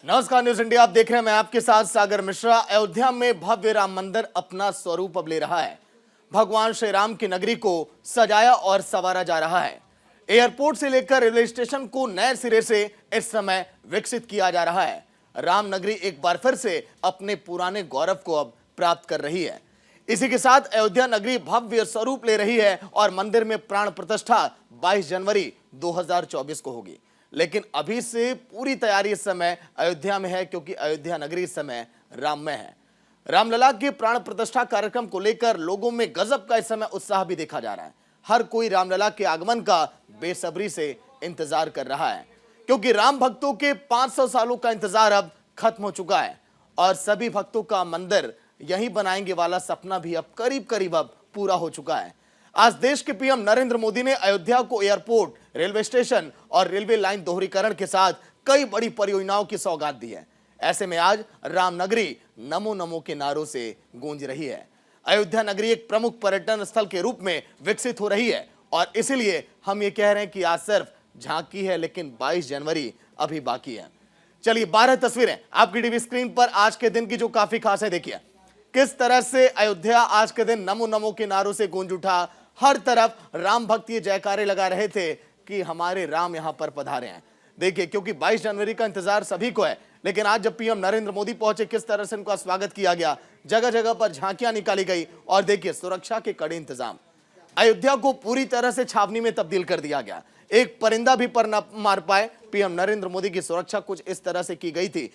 नमस्कार, news India आप देख रहे हैं। मैं आपके साथ सागर मिश्रा। अयोध्या में भव्य राम मंदिर अपना स्वरूप अब ले रहा है। भगवान श्री राम की नगरी को सजाया और संवारा जा रहा है। एयरपोर्ट से लेकर रेलवे स्टेशन को नए सिरे से इस समय विकसित किया जा रहा है। राम नगरी एक बार फिर से अपने पुराने गौरव को अब प्राप्त कर रही है। इसी के साथ अयोध्या नगरी भव्य स्वरूप ले रही है और मंदिर में प्राण प्रतिष्ठा 22 जनवरी 2024 को होगी। लेकिन अभी से पूरी तैयारी इस समय अयोध्या में है, क्योंकि अयोध्या नगरी इस समय राममय है। रामलला के प्राण प्रतिष्ठा कार्यक्रम को लेकर लोगों में गजब का इस समय उत्साह भी देखा जा रहा है। हर कोई रामलला के आगमन का बेसब्री से इंतजार कर रहा है, क्योंकि राम भक्तों के 500 सालों का इंतजार अब खत्म हो चुका है और सभी भक्तों का मंदिर यही बनाएंगे वाला सपना भी अब करीब करीब अब पूरा हो चुका है। आज देश के पीएम नरेंद्र मोदी ने अयोध्या को एयरपोर्ट, रेलवे स्टेशन और रेलवे लाइन दोहरीकरण के साथ कई बड़ी परियोजनाओं की सौगात दी है। ऐसे में आज रामनगरी नमो नमो के नारों से गूंज रही है। अयोध्या नगरी एक प्रमुख पर्यटन स्थल के रूप में विकसित हो रही है और इसीलिए हम ये कह रहे हैं कि आज सिर्फ झांकी है, लेकिन 22 जनवरी अभी बाकी है। चलिए 12 तस्वीरें आपकी टीवी स्क्रीन पर आज के दिन की जो काफी खास है। देखिए किस तरह से अयोध्या आज के दिन नमो नमो के नारों से गूंज उठा। हर तरफ राम भक्त ये जयकारे लगा रहे थे कि हमारे राम यहां पर पधारे हैं। देखिए, क्योंकि 22 जनवरी का इंतजार सभी को है, लेकिन आज जब पीएम नरेंद्र मोदी पहुंचे, किस तरह से उनका स्वागत किया गया। जगह जगह पर झांकियां निकाली गई और देखिए सुरक्षा के कड़े इंतजाम। अयोध्या को पूरी तरह से छावनी में तब्दील कर दिया गया। एक परिंदा भी पर न मार पाए। पीएम नरेंद्र मोदी की सुरक्षा कुछ इस तरह से की गई थी।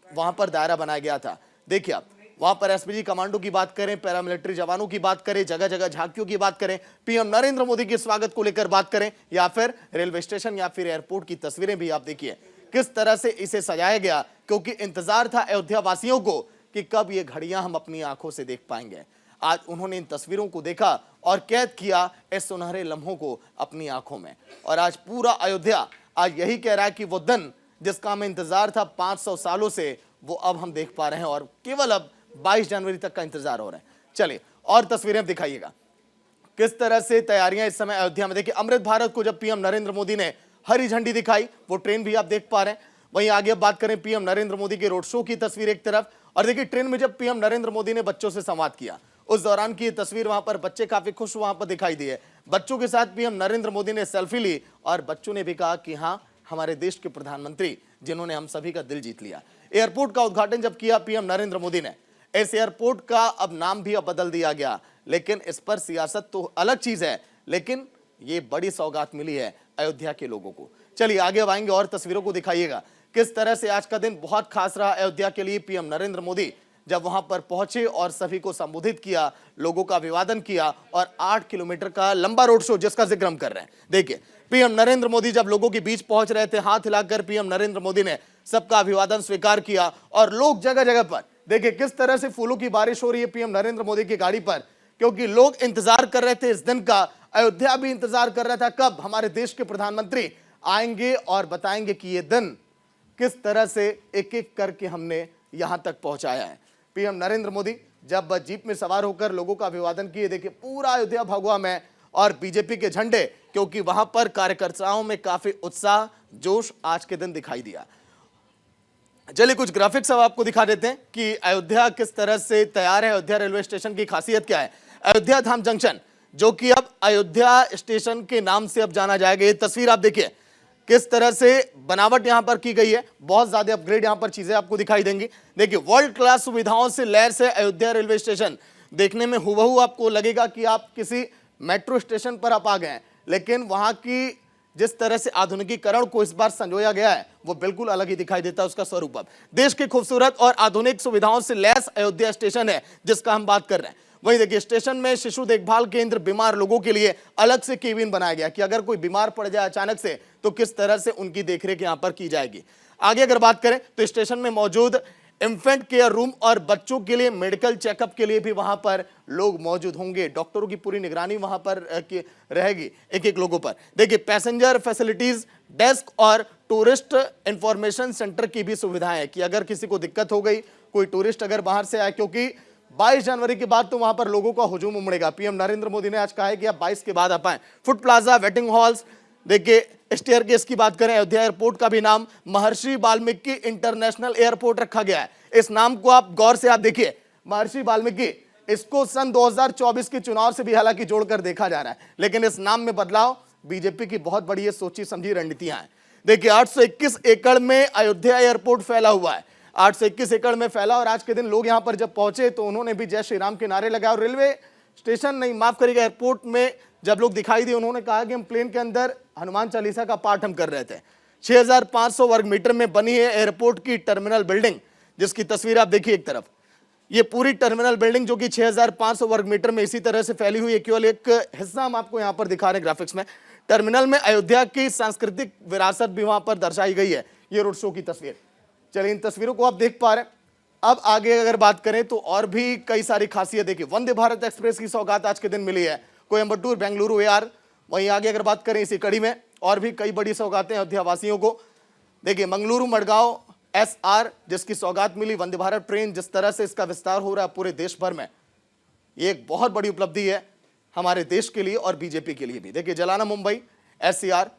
वहां पर दायरा बनाया गया था। देखिए आप वहां पर एसपीजी कमांडो की बात करें, पैरामिलिट्री जवानों की बात करें, जगह जगह झांकियों की बात करें, पीएम नरेंद्र मोदी के स्वागत को लेकर बात करें, या फिर रेलवे स्टेशन या फिर एयरपोर्ट की तस्वीरें भी आप देखिए किस तरह से इसे सजाया गया, क्योंकि इंतजार था अयोध्या वासियों को कि कब ये घड़ियां हम अपनी आंखों से देख पाएंगे। आज उन्होंने इन तस्वीरों को देखा और कैद किया इस सुनहरे लम्हों को अपनी आंखों में। और आज पूरा अयोध्या आज यही कह रहा है कि वो दिन जिसका हमें इंतजार था 500 सालों से, वो अब हम देख पा रहे हैं और केवल अब 22 जनवरी तक का इंतजार हो रहा है। चलिए और तस्वीरें दिखाइएगा किस तरह से तैयारियां इस समय अयोध्या में। देखिए अमृत भारत को जब पीएम नरेंद्र मोदी ने हरी झंडी दिखाई, वो ट्रेन भी आप देख पा रहे हैं। वहीं आगे बात करें पीएम नरेंद्र मोदी के रोड शो की तस्वीर एक तरफ, और देखिए ट्रेन में जब पीएम नरेंद्र मोदी ने बच्चों से संवाद किया, उस दौरान की तस्वीर, वहां पर बच्चे काफी खुश वहां पर दिखाई दिए। बच्चों के साथ पीएम नरेंद्र मोदी ने सेल्फी ली और बच्चों ने भी कहा कि हाँ, हमारे देश के प्रधानमंत्री जिन्होंने हम सभी का दिल जीत लिया। एयरपोर्ट का उद्घाटन जब किया पीएम नरेंद्र मोदी ने, इस एयरपोर्ट का अब नाम भी अब बदल दिया गया, लेकिन इस पर सियासत तो अलग चीज है, लेकिन ये बड़ी सौगात मिली है अयोध्या के लोगों को। चलिए आगे आएंगे और तस्वीरों को दिखाइएगा किस तरह से आज का दिन बहुत खास रहा अयोध्या के लिए। पीएम नरेंद्र मोदी जब वहां पर पहुंचे और सभी को संबोधित किया, लोगों का अभिवादन किया और 8 किलोमीटर का लंबा रोड शो जिसका जिक्र हम कर रहे हैं। देखिए पीएम नरेंद्र मोदी जब लोगों के बीच पहुंच रहे थे, हाथ हिलाकर पीएम नरेंद्र मोदी ने सबका अभिवादन स्वीकार किया और लोग जगह जगह पर देखिए किस तरह से फूलों की बारिश हो रही है पीएम नरेंद्र मोदी की गाड़ी पर, क्योंकि लोग इंतजार कर रहे थे इस दिन का। अयोध्या भी इंतजार कर रहा था कब हमारे देश के प्रधानमंत्री आएंगे और बताएंगे कि ये दिन किस तरह से एक एक करके हमने यहां तक पहुंचाया है। पीएम नरेंद्र मोदी जब जीप में सवार होकर लोगों का अभिवादन किए, देखिए पूरा अयोध्या भगवा में और बीजेपी के झंडे, क्योंकि वहां पर कार्यकर्ताओं में काफी उत्साह, जोश आज के दिन दिखाई दिया। चलिए कुछ ग्राफिक्स अब आपको दिखा देते हैं कि अयोध्या किस तरह से तैयार है। अयोध्या रेलवे स्टेशन की खासियत क्या है। अयोध्या धाम जंक्शन, जो कि अब अयोध्या स्टेशन के नाम से अब जाना जाएगा। ये तस्वीर आप देखिए किस तरह से बनावट यहां पर की गई है। बहुत ज्यादा अपग्रेड यहां पर चीजें आपको दिखाई देंगी। देखिए वर्ल्ड क्लास सुविधाओं से लैस है अयोध्या रेलवे स्टेशन। देखने में हुबहू आपको लगेगा कि आप किसी मेट्रो स्टेशन पर आप आ गए हैं, लेकिन वहां की जिस तरह से आधुनिकीकरण को इस बार संजोया गया है, वो बिल्कुल अलग ही दिखाई देता है उसका स्वरूप। अब देश के खूबसूरत और आधुनिक सुविधाओं से लैस अयोध्या स्टेशन है जिसका हम बात कर रहे हैं। वहीं देखिए स्टेशन में शिशु देखभाल केंद्र, बीमार लोगों के लिए अलग से केबिन बनाया गया कि अगर कोई बीमार पड़ जाए अचानक से तो किस तरह से उनकी देखरेख यहां पर की जाएगी। आगे अगर बात करें तो स्टेशन में मौजूद इंफेंट केयर रूम और बच्चों के लिए मेडिकल चेकअप के लिए भी वहां पर लोग मौजूद होंगे। डॉक्टरों की पूरी निगरानी वहां पर रहेगी एक एक लोगों पर। देखिए पैसेंजर फैसिलिटीज डेस्क और टूरिस्ट इंफॉर्मेशन सेंटर की भी सुविधाएं हैं कि अगर किसी को दिक्कत हो गई, कोई टूरिस्ट अगर बाहर से आए, क्योंकि 22 जनवरी के बाद तो वहां पर लोगों का हुजूम उमड़ेगा। पीएम नरेंद्र मोदी ने आज कहा है कि आप 22 के बाद आ पाए। फूड प्लाजा, वेटिंग हॉल्स, देखिए स्टेयर केस की बात करें, अयोध्या एयरपोर्ट का भी नाम महर्षि वाल्मीकि इंटरनेशनल एयरपोर्ट रखा गया है। इस नाम को आप गौर से आप देखिए, महर्षि वाल्मीकि, इसको सन 2024 के चुनाव से भी हालांकि जोड़कर देखा जा रहा है, लेकिन इस नाम में बदलाव बीजेपी की बहुत बड़ी ये सोची समझी रणनीतियां हैं। देखिए 821 एकड़ में अयोध्या एयरपोर्ट फैला हुआ है, 821 एकड़ में फैला, और आज के दिन लोग यहां पर जब पहुंचे तो उन्होंने भी जय श्री राम के नारे लगाए। और रेलवे स्टेशन नहीं, माफ करिएगा, एयरपोर्ट में जब लोग दिखाई दिए उन्होंने कहा कि हम प्लेन के अंदर हनुमान चालीसा का पाठ हम कर रहे थे। 6500 वर्ग मीटर में बनी है एयरपोर्ट की टर्मिनल बिल्डिंग, जिसकी तस्वीर आप देखिए एक तरफ। ये पूरी टर्मिनल बिल्डिंग जो कि 6500 वर्ग मीटर में इसी तरह से फैली हुई है, केवल एक हिस्सा हम आपको यहां पर दिखा रहे हैं ग्राफिक्स में। टर्मिनल में अयोध्या की सांस्कृतिक विरासत भी वहां पर दर्शाई गई है। ये रोड शो की तस्वीर, चलिए इन तस्वीरों को आप देख पा रहे हैं। अब आगे अगर बात करें तो और भी कई सारी खासियत देखिए, वंदे भारत एक्सप्रेस की सौगात आज के दिन मिली है, कोयंबटूर बेंगलुरु एआर। वहीं आगे अगर बात करें इसी कड़ी में और भी कई बड़ी सौगातें अयोध्या वासियों को, देखिए मंगलुरु मडगांव एसआर जिसकी सौगात मिली, वंदे भारत ट्रेन जिस तरह से इसका विस्तार हो रहा है पूरे देश भर में, ये एक बहुत बड़ी उपलब्धि है हमारे देश के लिए और बीजेपी के लिए भी। देखिए जलाना मुंबई एससीआर,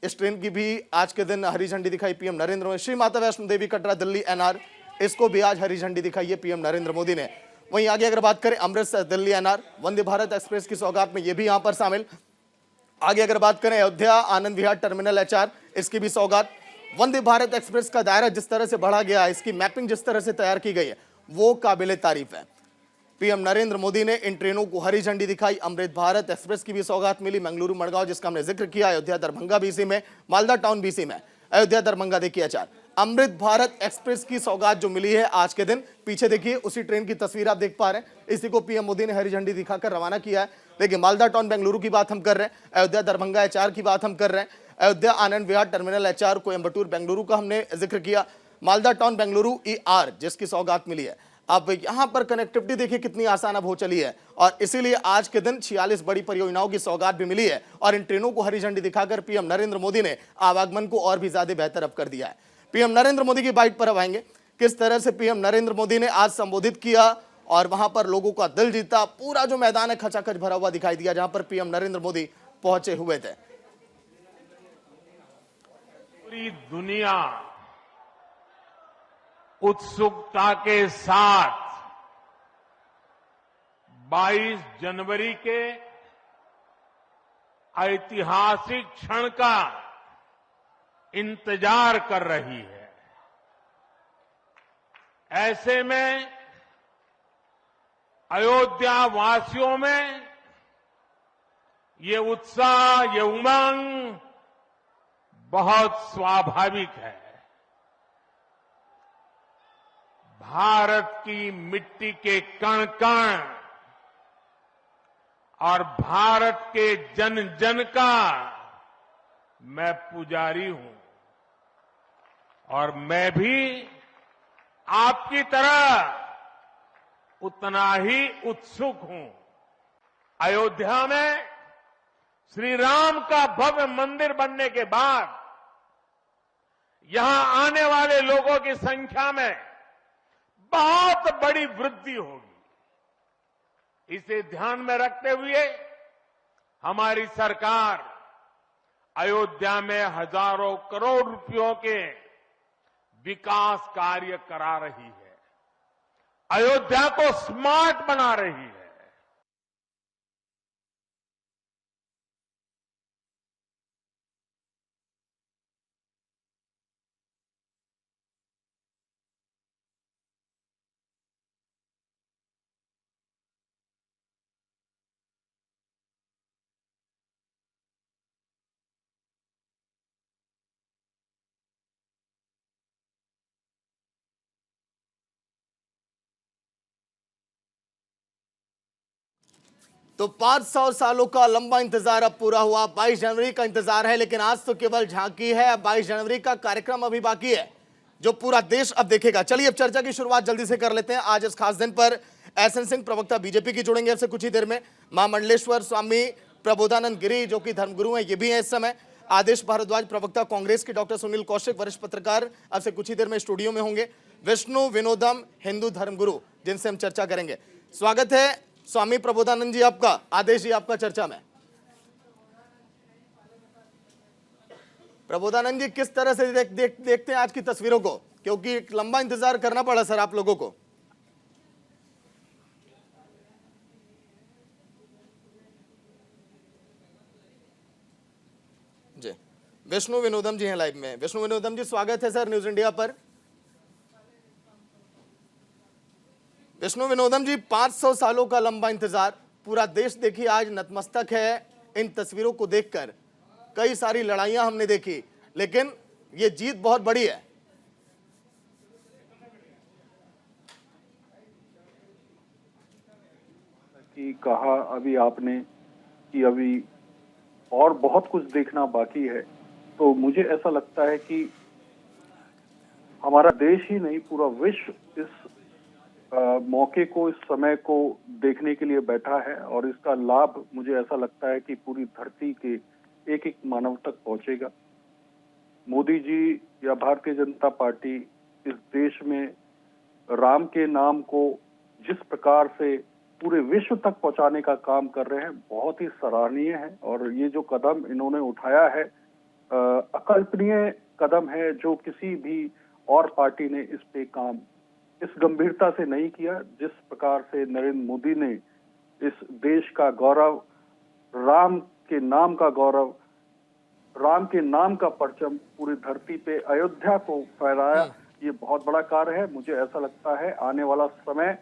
इस ट्रेन की भी आज के दिन हरी झंडी दिखाई पीएम नरेंद्र मोदी। श्री माता वैष्णो देवी कटरा दिल्ली एनआर, इसको भी आज हरी झंडी दिखाई है पीएम नरेंद्र मोदी ने। वहीं आगे अगर बात करें अमृतसर दिल्ली एनआर, वंदे भारत एक्सप्रेस की सौगात में ये भी यहां पर शामिल। आगे अगर बात करें अयोध्या आनंद विहार टर्मिनल एचआर, इसकी भी सौगात। वंदे भारत एक्सप्रेस का दायरा जिस तरह से बढ़ा गया, इसकी मैपिंग जिस तरह से तैयार की गई है, वो काबिले तारीफ है। पीएम नरेंद्र मोदी ने इन ट्रेनों को हरी झंडी दिखाई। अमृत भारत एक्सप्रेस की भी सौगात मिली, मंगलुरु मडगांव जिसका हमने जिक्र किया, अयोध्या दरभंगा भी इसी में, मालदा टाउन भी इसी में, अयोध्या दरभंगा देखिए एचआर। अमृत भारत एक्सप्रेस की सौगात जो मिली है आज के दिन, पीछे देखिए उसी ट्रेन की तस्वीर आप देख पा रहे हैं, इसी को पीएम मोदी ने हरी झंडी दिखाकर रवाना किया है। देखिए मालदा टाउन बेंगलुरु की बात हम कर रहे हैं, अयोध्या दरभंगा एचआर की बात हम कर रहे हैं, अयोध्या आनंद विहार टर्मिनल एचआर, कोयंबटूर बेंगलुरु का हमने जिक्र किया, मालदा टाउन बेंगलुरु ईआर जिसकी सौगात मिली है। अब यहां पर कनेक्टिविटी देखिए कितनी आसान अब हो चली है, और इसीलिए आज के दिन 46 बड़ी परियोजनाओं की सौगात भी मिली है, और इन ट्रेनों को हरी झंडी दिखाकर पीएम नरेंद्र मोदी ने आवागमन को और भी ज्यादा बेहतर अब कर दिया है। पीएम नरेंद्र मोदी की बाइट पर अब आएंगे, किस तरह से पीएम नरेंद्र मोदी ने आज संबोधित किया और वहां पर लोगों का दिल जीता। पूरा जो मैदान है खचाखच भरा हुआ दिखाई दिया जहां पर पीएम नरेंद्र मोदी पहुंचे हुए थे। पूरी दुनिया उत्सुकता के साथ 22 जनवरी के ऐतिहासिक क्षण का इंतजार कर रही है। ऐसे में अयोध्या वासियों में ये उत्साह, ये उमंग बहुत स्वाभाविक है। भारत की मिट्टी के कण कण और भारत के जन जन का मैं पुजारी हूं, और मैं भी आपकी तरह उतना ही उत्सुक हूं। अयोध्या में श्री राम का भव्य मंदिर बनने के बाद यहां आने वाले लोगों की संख्या में बहुत बड़ी वृद्धि होगी। इसे ध्यान में रखते हुए हमारी सरकार अयोध्या में हजारों करोड़ रुपयों के विकास कार्य करा रही है, अयोध्या को स्मार्ट बना रही है। तो 500 सालों का लंबा इंतजार अब पूरा हुआ। 22 जनवरी का इंतजार है, लेकिन आज तो केवल झांकी है। अब 22 जनवरी का कार्यक्रम अभी बाकी है जो पूरा देश अब देखेगा। चलिए अब चर्चा की शुरुआत जल्दी से कर लेते हैं। आज इस खास दिन पर एसएन सिंह प्रवक्ता बीजेपी की जुड़ेंगे अब से कुछ ही देर में। महामंडलेश्वर स्वामी प्रबोधानंद गिरी जो कि धर्मगुरु हैं, ये भी हैं इस समय। आदेश भारद्वाज प्रवक्ता कांग्रेस के, डॉक्टर सुनील कौशिक वरिष्ठ पत्रकार अब से कुछ ही देर में स्टूडियो में होंगे। विष्णु विनोदम हिंदू धर्मगुरु जिनसे हम चर्चा करेंगे। स्वागत है स्वामी प्रबोधानंद जी आपका, आदेश जी आपका चर्चा में। प्रबोधानंद जी, किस तरह से देखते हैं आज की तस्वीरों को, क्योंकि एक लंबा इंतजार करना पड़ा सर आप लोगों को। जी, विष्णु विनोदम जी हैं लाइव में। विष्णु विनोदम जी, स्वागत है सर न्यूज इंडिया पर। विष्णु विनोदम जी, 500 सालों का लंबा इंतजार, पूरा देश देखिए आज नतमस्तक है इन तस्वीरों को देखकर। कई सारी लड़ाइयां हमने देखी, लेकिन ये जीत बहुत बड़ी है। कि कहा अभी आपने कि अभी और बहुत कुछ देखना बाकी है, तो मुझे ऐसा लगता है कि हमारा देश ही नहीं पूरा विश्व इस मौके को, इस समय को देखने के लिए बैठा है और इसका लाभ मुझे ऐसा लगता है कि पूरी धरती के एक एक मानव तक पहुंचेगा। मोदी जी या भारतीय जनता पार्टी इस देश में राम के नाम को जिस प्रकार से पूरे विश्व तक पहुंचाने का काम कर रहे हैं, बहुत ही सराहनीय है। और ये जो कदम इन्होंने उठाया है, अकल्पनीय कदम है, जो किसी भी और पार्टी ने इस पे काम इस गंभीरता से नहीं किया। जिस प्रकार से नरेंद्र मोदी ने इस देश का गौरव, राम के नाम का गौरव, राम के नाम का परचम पूरी धरती पे अयोध्या को फहराया, ये बहुत बड़ा कार्य है। मुझे ऐसा लगता है आने वाला समय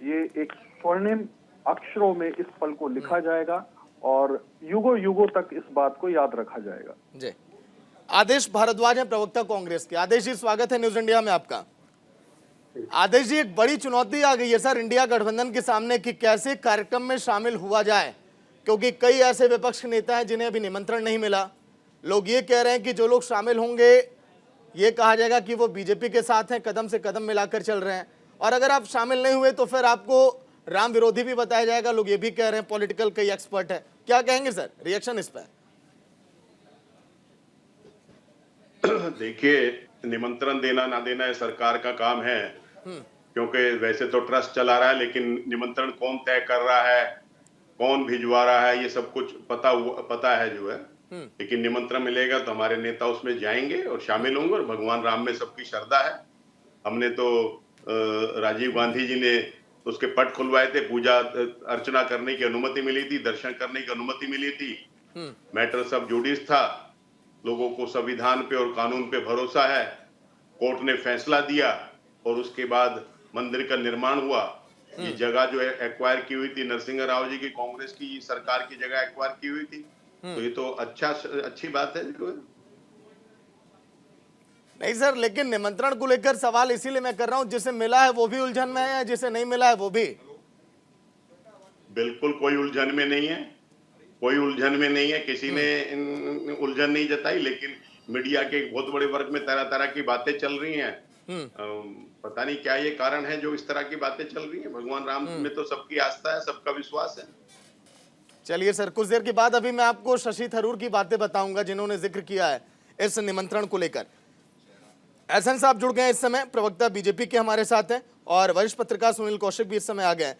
ये एक स्वर्णिम अक्षरों में इस पल को लिखा जाएगा और युगों युगों तक इस बात को याद रखा जाएगा। जी, आदेश भारद्वाज हैं, प्रवक्ता कांग्रेस के। आदेश जी, स्वागत है न्यूज इंडिया में आपका। आदेश जी, एक बड़ी चुनौती आ गई है सर इंडिया गठबंधन के सामने कि कैसे कार्यक्रम में शामिल हुआ जाए, क्योंकि कई ऐसे विपक्ष के नेता हैं जिन्हें अभी निमंत्रण नहीं मिला। लोग ये कह रहे हैं कि जो लोग शामिल होंगे ये कहा जाएगा कि वो बीजेपी के साथ हैं, कदम से कदम मिलाकर चल रहे हैं, और अगर आप शामिल नहीं हुए तो फिर आपको राम विरोधी भी बताया जाएगा। लोग ये भी कह रहे हैं, पॉलिटिकल कई एक्सपर्ट है। क्या कहेंगे सर, रिएक्शन इस पर? देखिए, निमंत्रण देना ना देना ये सरकार का काम है, क्योंकि वैसे तो ट्रस्ट चला रहा है, लेकिन निमंत्रण कौन तय कर रहा है, कौन भिजवा रहा है, ये सब कुछ पता है जो है। लेकिन निमंत्रण मिलेगा तो हमारे नेता उसमें जाएंगे और शामिल होंगे, और भगवान राम में सबकी श्रद्धा है। हमने तो राजीव गांधी जी ने उसके पट खुलवाए थे, पूजा अर्चना करने की अनुमति मिली थी, दर्शन करने की अनुमति मिली थी। मैटर सब जुडिस था, लोगों को संविधान पे और कानून पे भरोसा है। कोर्ट ने फैसला दिया और उसके बाद मंदिर का निर्माण हुआ। ये जगह जो है एक्वायर की हुई थी, नरसिंह राव जी की कांग्रेस की सरकार की जगह एक्वायर की हुई थी, तो ये तो अच्छी बात है जो है। नहीं सर, लेकिन निमंत्रण को लेकर सवाल इसीलिए मैं कर रहा हूं, जिसे मिला है वो भी उलझन में है या जिसे नहीं मिला है वो भी? बिल्कुल कोई उलझन में नहीं है, कोई उलझन में नहीं है, किसी ने उलझन नहीं जताई। लेकिन मीडिया के एक बहुत बड़े वर्ग में तरह तरह की बातें चल रही हैं। पता नहीं क्या ये कारण है जो इस तरह की बातें चल रही हैं। भगवान राम में तो सबकी आस्था है, सबका विश्वास है। चलिए सर, कुछ देर के बाद अभी मैं आपको शशि थरूर की बातें बताऊंगा जिन्होंने जिक्र किया है इस निमंत्रण को लेकर। एहसन साहब जुड़ गए इस समय, प्रवक्ता बीजेपी के हमारे साथ हैं, और वरिष्ठ पत्रकार सुनील कौशिक भी इस समय आ गए हैं।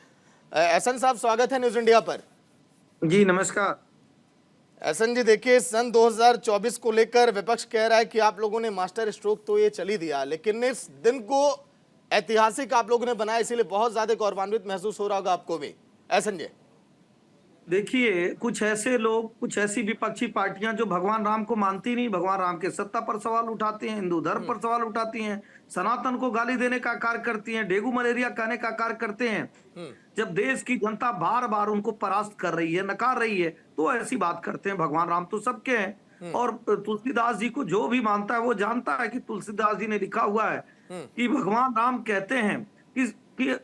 एहसन साहब, स्वागत है न्यूज इंडिया पर। जी नमस्कार। एहसन जी, देखिए, सन 2024 को लेकर विपक्ष कह रहा है कि आप लोगों ने मास्टर स्ट्रोक तो ये चल ही दिया, लेकिन इस दिन को ऐतिहासिक आप लोगों ने बनाया, इसीलिए बहुत ज्यादा गौरवान्वित महसूस हो रहा होगा आपको भी। एहसन जी, देखिए, कुछ ऐसे लोग, कुछ ऐसी विपक्षी पार्टियां जो भगवान राम को मानती नहीं, भगवान राम के सत्ता पर सवाल उठाती हैं, हिंदू धर्म पर सवाल उठाती हैं, सनातन को गाली देने का कार्य करती हैं, डेंगू मलेरिया कहने का कार्य करते हैं। जब देश की जनता बार बार उनको परास्त कर रही है, नकार रही है, तो ऐसी बात करते हैं। भगवान राम तो सबके हैं, और तुलसीदास जी को जो भी मानता है वो जानता है कि तुलसीदास जी ने लिखा हुआ है कि भगवान राम कहते हैं कि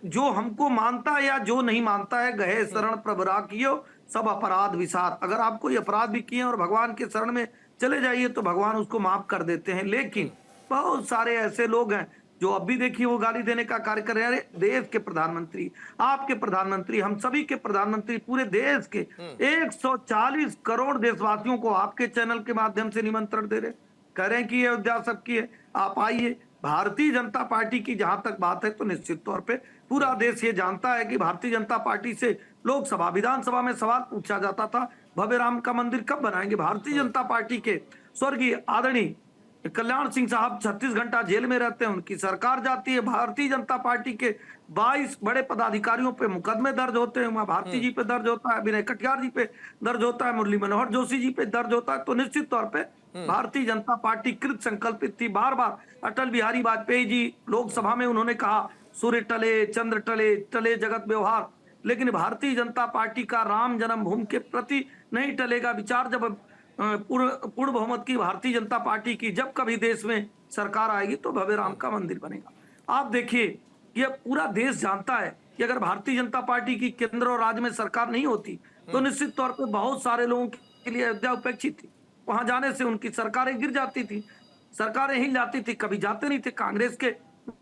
जो हमको मानता है या जो नहीं मानता है, गहे शरण प्रभु राखियो सब अपराध विसार। अगर आप कोई अपराध भी किए और भगवान के शरण में चले जाइए तो भगवान उसको माफ कर देते हैं। लेकिन बहुत सारे ऐसे लोग हैं जो अब भी देखिए वो गाली देने का कार्य कर रहे हैं। अरे देश के प्रधानमंत्री, आपके प्रधानमंत्री, हम सभी के प्रधानमंत्री, पूरे देश के 140 करोड़ देशवासियों को आपके चैनल के माध्यम से निमंत्रण दे रहे, कह रहे हैं कि ये अयोध्या सबकी है, आप आइए। भारतीय जनता पार्टी की जहां तक बात है तो निश्चित तौर पे पूरा देश ये जानता है कि भारतीय जनता पार्टी से लोकसभा, विधानसभा में सवाल पूछा जाता था, भव्य राम का मंदिर कब बनाएंगे? भारतीय जनता पार्टी के स्वर्गीय आदरणीय कल्याण सिंह साहब 36 घंटा जेल में रहते हैं, उनकी सरकार जाती है, भारतीय जनता पार्टी के 22 बड़े पदाधिकारियों पे मुकदमे दर्ज होते हैं, वहां भारती जी पे दर्ज होता है, विनय कटियार जी पे दर्ज होता है, मुरली मनोहर जोशी जी पे दर्ज होता है। तो निश्चित तौर पे भारतीय जनता पार्टी कृत संकल्पित थी। बार बार अटल बिहारी वाजपेयी जी लोकसभा में उन्होंने कहा सूर्य टले चंद्र टले टले जगत व्यवहार, लेकिन भारतीय जनता पार्टी का राम जन्मभूमि के प्रति नहीं टलेगा विचार। जब पूर्ण बहुमत की भारतीय जनता पार्टी की जब कभी देश में सरकार आएगी तो भव्य राम का मंदिर बनेगा। आप देखिए ये पूरा देश जानता है कि अगर भारतीय जनता पार्टी की केंद्र और राज्य में सरकार नहीं होती तो निश्चित तौर पर बहुत सारे लोगों के लिए अयोध्या उपेक्षित थी, वहां जाने से उनकी सरकारें गिर जाती थी, सरकारें हिल जाती थी, कभी जाते नहीं थे। कांग्रेस के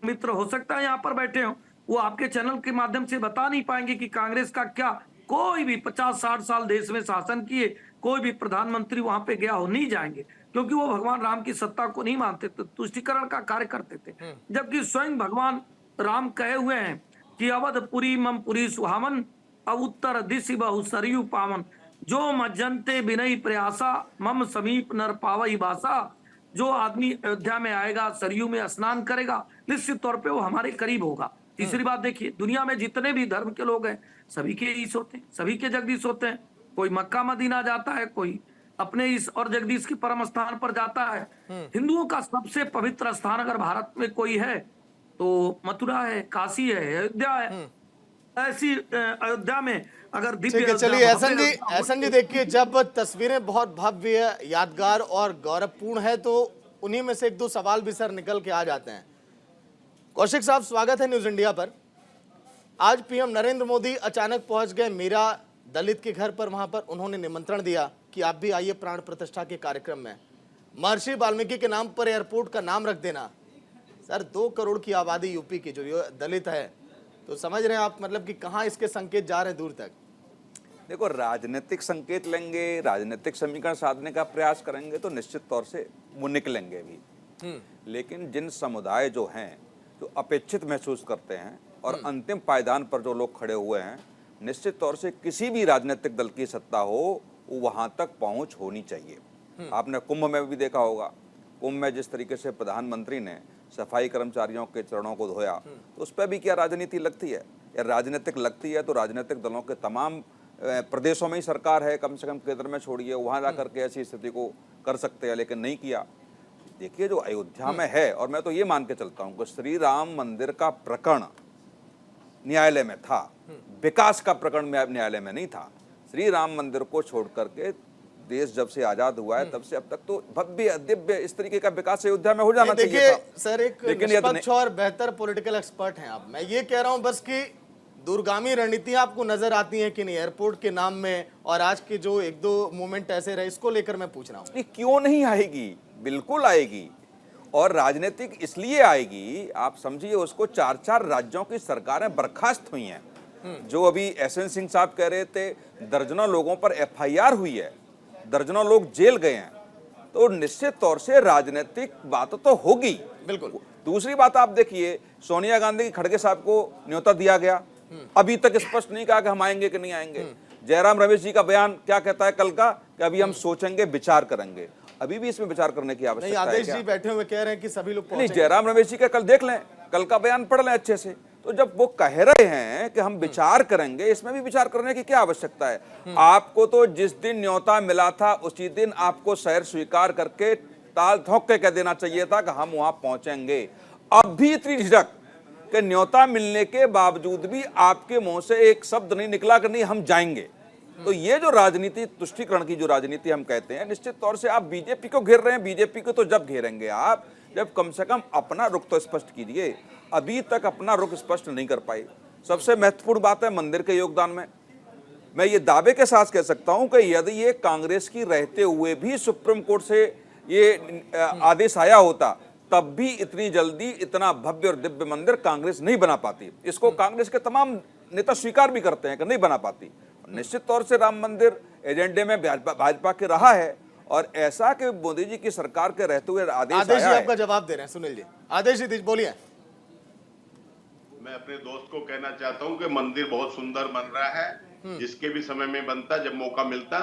मित्र हो सकता है यहाँ पर बैठे हो, वो आपके चैनल के माध्यम से बता नहीं पाएंगे कि कांग्रेस का क्या कोई भी 50-60 साल देश में शासन किए कोई भी प्रधानमंत्री वहां पे गया हो नहीं जाएंगे, क्योंकि वो भगवान राम की सत्ता को नहीं मानते थे, तुष्टिकरण का कार्य करते थे। जबकि स्वयं भगवान राम कहे हुए हैं कि अवधपुरी मम पुरी सुहावन, अब उत्तर दिशि बहु सरयू पावन, जो मज्जनते बिनई प्रयासा मम समीप नर पावई बासा। जो आदमी अयोध्या में आएगा सरयू में स्नान करेगा निश्चित तौर पे वो हमारे करीब होगा। तीसरी बात देखिए, दुनिया में जितने भी धर्म के लोग हैं सभी के ईश होते हैं, सभी के जगदीश होते हैं। कोई मक्का मदीना जाता है, कोई अपने इस और जगदीश के परम स्थान पर जाता है। हिंदुओं का सबसे पवित्र स्थान अगर भारत में कोई है तो मथुरा है, काशी है, अयोध्या है। ऐसी अयोध्या में अगर दिव्य ठीक है, चलिए एहसन जी देखिए, जब तस्वीरें बहुत भव्य, यादगार और गौरवपूर्ण है तो उन्हीं में से एक दो सवाल भी सर निकल के आ जाते हैं। कौशिक साहब, स्वागत है न्यूज इंडिया पर। आज पीएम नरेंद्र मोदी अचानक पहुंच गए मीरा दलित के घर पर, वहां पर उन्होंने निमंत्रण दिया कि आप भी आइए प्राण प्रतिष्ठा के कार्यक्रम में। महर्षि वाल्मीकि के नाम पर एयरपोर्ट का नाम रख देना। सर 2 करोड़ की आबादी यूपी की जो दलित है, तो समझ रहे हैं आप मतलब कि कहाँ इसके संकेत जा रहे हैं दूर तक। देखो, राजनीतिक संकेत लेंगे, राजनीतिक समीकरण साधने का प्रयास करेंगे तो निश्चित तौर से वो निकलेंगे भी। लेकिन जिन समुदाय जो हैं जो अपेक्षित महसूस करते हैं और अंतिम पायदान पर जो लोग खड़े हुए हैं, निश्चित तौर से किसी भी राजनीतिक दल की सत्ता हो वहां तक पहुंच होनी चाहिए। आपने कुंभ में भी देखा होगा, कुंभ में जिस तरीके से प्रधानमंत्री ने सफाई कर्मचारियों के चरणों को धोया, तो उस पर भी क्या राजनीति लगती है? या राजनीतिक लगती है तो राजनीतिक दलों के तमाम प्रदेशों में ही सरकार है, कम से कम केंद्र में छोड़िए, वहां जाकर के ऐसी स्थिति को कर सकते हैं, लेकिन नहीं किया। देखिए, जो अयोध्या में है, और मैं तो ये मान के चलता हूं कि श्री राम मंदिर का प्रकरण न्यायालय में था, विकास का प्रकरण न्यायालय में नहीं था। श्री राम मंदिर को छोड़ करके देश जब से आजाद हुआ है तब से अब तक तो भव्य दिव्य इस तरीके का विकास अयोध्या में हो जाना चाहिए था। सर एक निष्पक्ष और बेहतर पॉलिटिकल एक्सपर्ट हैं आप, मैं ये कह रहा हूं बस कि दूरगामी रणनीतियां आपको नजर आती हैं कि नहीं एयरपोर्ट के नाम में, और आज के जो 1-2 मोमेंट ऐसे रहे, इसको लेकर मैं पूछ रहा हूँ। क्यों नहीं आएगी? बिल्कुल आएगी, और राजनीतिक इसलिए आएगी, आप समझिए उसको 4-4 राज्यों की सरकारें बर्खास्त हुई हैं। जो अभी एसएन सिंह साहब कह रहे थे दर्जनों लोगों पर एफआईआर हुई है, दर्जनों लोग जेल गए हैं, तो निश्चित तौर से राजनीतिक बात तो होगी। बिल्कुल। दूसरी बात आप देखिए, सोनिया गांधी की खड़गे साहब को न्योता दिया गया, अभी तक स्पष्ट नहीं कहा कि हम आएंगे कि नहीं आएंगे। जयराम रमेश जी का बयान क्या कहता है कल का, कि अभी हम सोचेंगे विचार करेंगे। अभी भी इसमें विचार करने की आवश्यकता है। आदेश जी बैठे हुए कह रहे हैं कि सभी लोग नहीं, जयराम रमेश जी का कल देख लें, कल का बयान पढ़ लें अच्छे से। तो जब वो कह रहे हैं कि हम विचार करेंगे, इसमें भी विचार करने की क्या आवश्यकता है? आपको तो जिस दिन न्योता मिला था उसी दिन आपको शहर स्वीकार करके ताल ठोक के कह देना चाहिए था कि हम वहां पहुंचेंगे। अब भी इतनी झिझक कि न्योता मिलने के बावजूद भी आपके मुंह से एक शब्द नहीं निकला कि नहीं हम जाएंगे। तो ये जो राजनीति, तुष्टीकरण की जो राजनीति हम कहते हैं, निश्चित तौर से आप बीजेपी को घेर रहे हैं। बीजेपी को तो जब घेरेंगे आप जब कम से कम अपना रुख तो स्पष्ट कीजिए। अभी तक अपना रुख स्पष्ट नहीं कर पाए। सबसे महत्वपूर्ण बात है मंदिर के योगदान में। मैं ये दावे के साथ कह सकता हूं कि यदि ये कांग्रेस की रहते हुए भी सुप्रीम कोर्ट से ये आदेश आया होता, तब भी इतनी जल्दी इतना भव्य और दिव्य मंदिर कांग्रेस नहीं बना पाती। इसको कांग्रेस के तमाम नेता स्वीकार भी करते हैं कि नहीं बना पाती। निश्चित तौर से राम मंदिर एजेंडे में भाजपा के रहा है, और ऐसा कि मोदी जी की सरकार के रहते हुए आदेश जी आपका जवाब दे रहे हैं, सुनील जी। आदेश जी बोलिए। मैं अपने दोस्त को कहना चाहता हूं कि मंदिर बहुत सुंदर बन रहा है, जिसके भी समय में बनता, जब मौका मिलता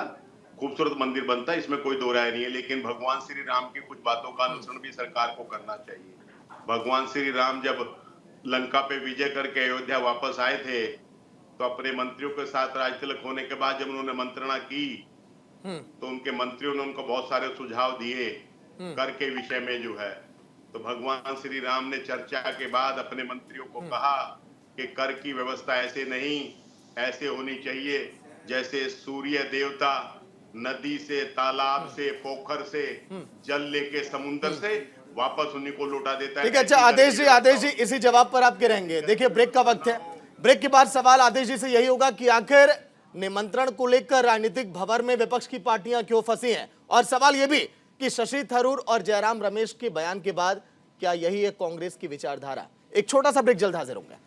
खूबसूरत मंदिर बनता है, इसमें कोई दो राय नहीं है। लेकिन भगवान श्री राम की कुछ बातों का अनुसरण भी सरकार को करना चाहिए। भगवान श्री राम जब लंका पे विजय करके अयोध्या वापस आए थे तो अपने मंत्रियों के साथ राजतिलक होने के बाद जब उन्होंने मंत्रणा की तो उनके मंत्रियों ने उनको बहुत सारे सुझाव दिए कर के विषय में जो है। तो भगवान श्री राम ने चर्चा के बाद अपने मंत्रियों को कहा कि कर की व्यवस्था ऐसे नहीं, ऐसे होनी चाहिए जैसे सूर्य देवता नदी से, तालाब से, पोखर से जल लेके समुद्र से वापस उन्हीं को लौटा देता है। ठीक है, अच्छा आदेश जी इसी जवाब पर आपके रहेंगे। देखिए ब्रेक का वक्त है, ब्रेक के बाद सवाल आदेश जी से यही होगा कि आखिर निमंत्रण को लेकर राजनीतिक भंवर में विपक्ष की पार्टियां क्यों फंसी हैं, और सवाल यह भी कि शशि थरूर और जयराम रमेश के बयान के बाद क्या यही है कांग्रेस की विचारधारा। एक छोटा सा ब्रेक, जल्द हाजिर होंगे।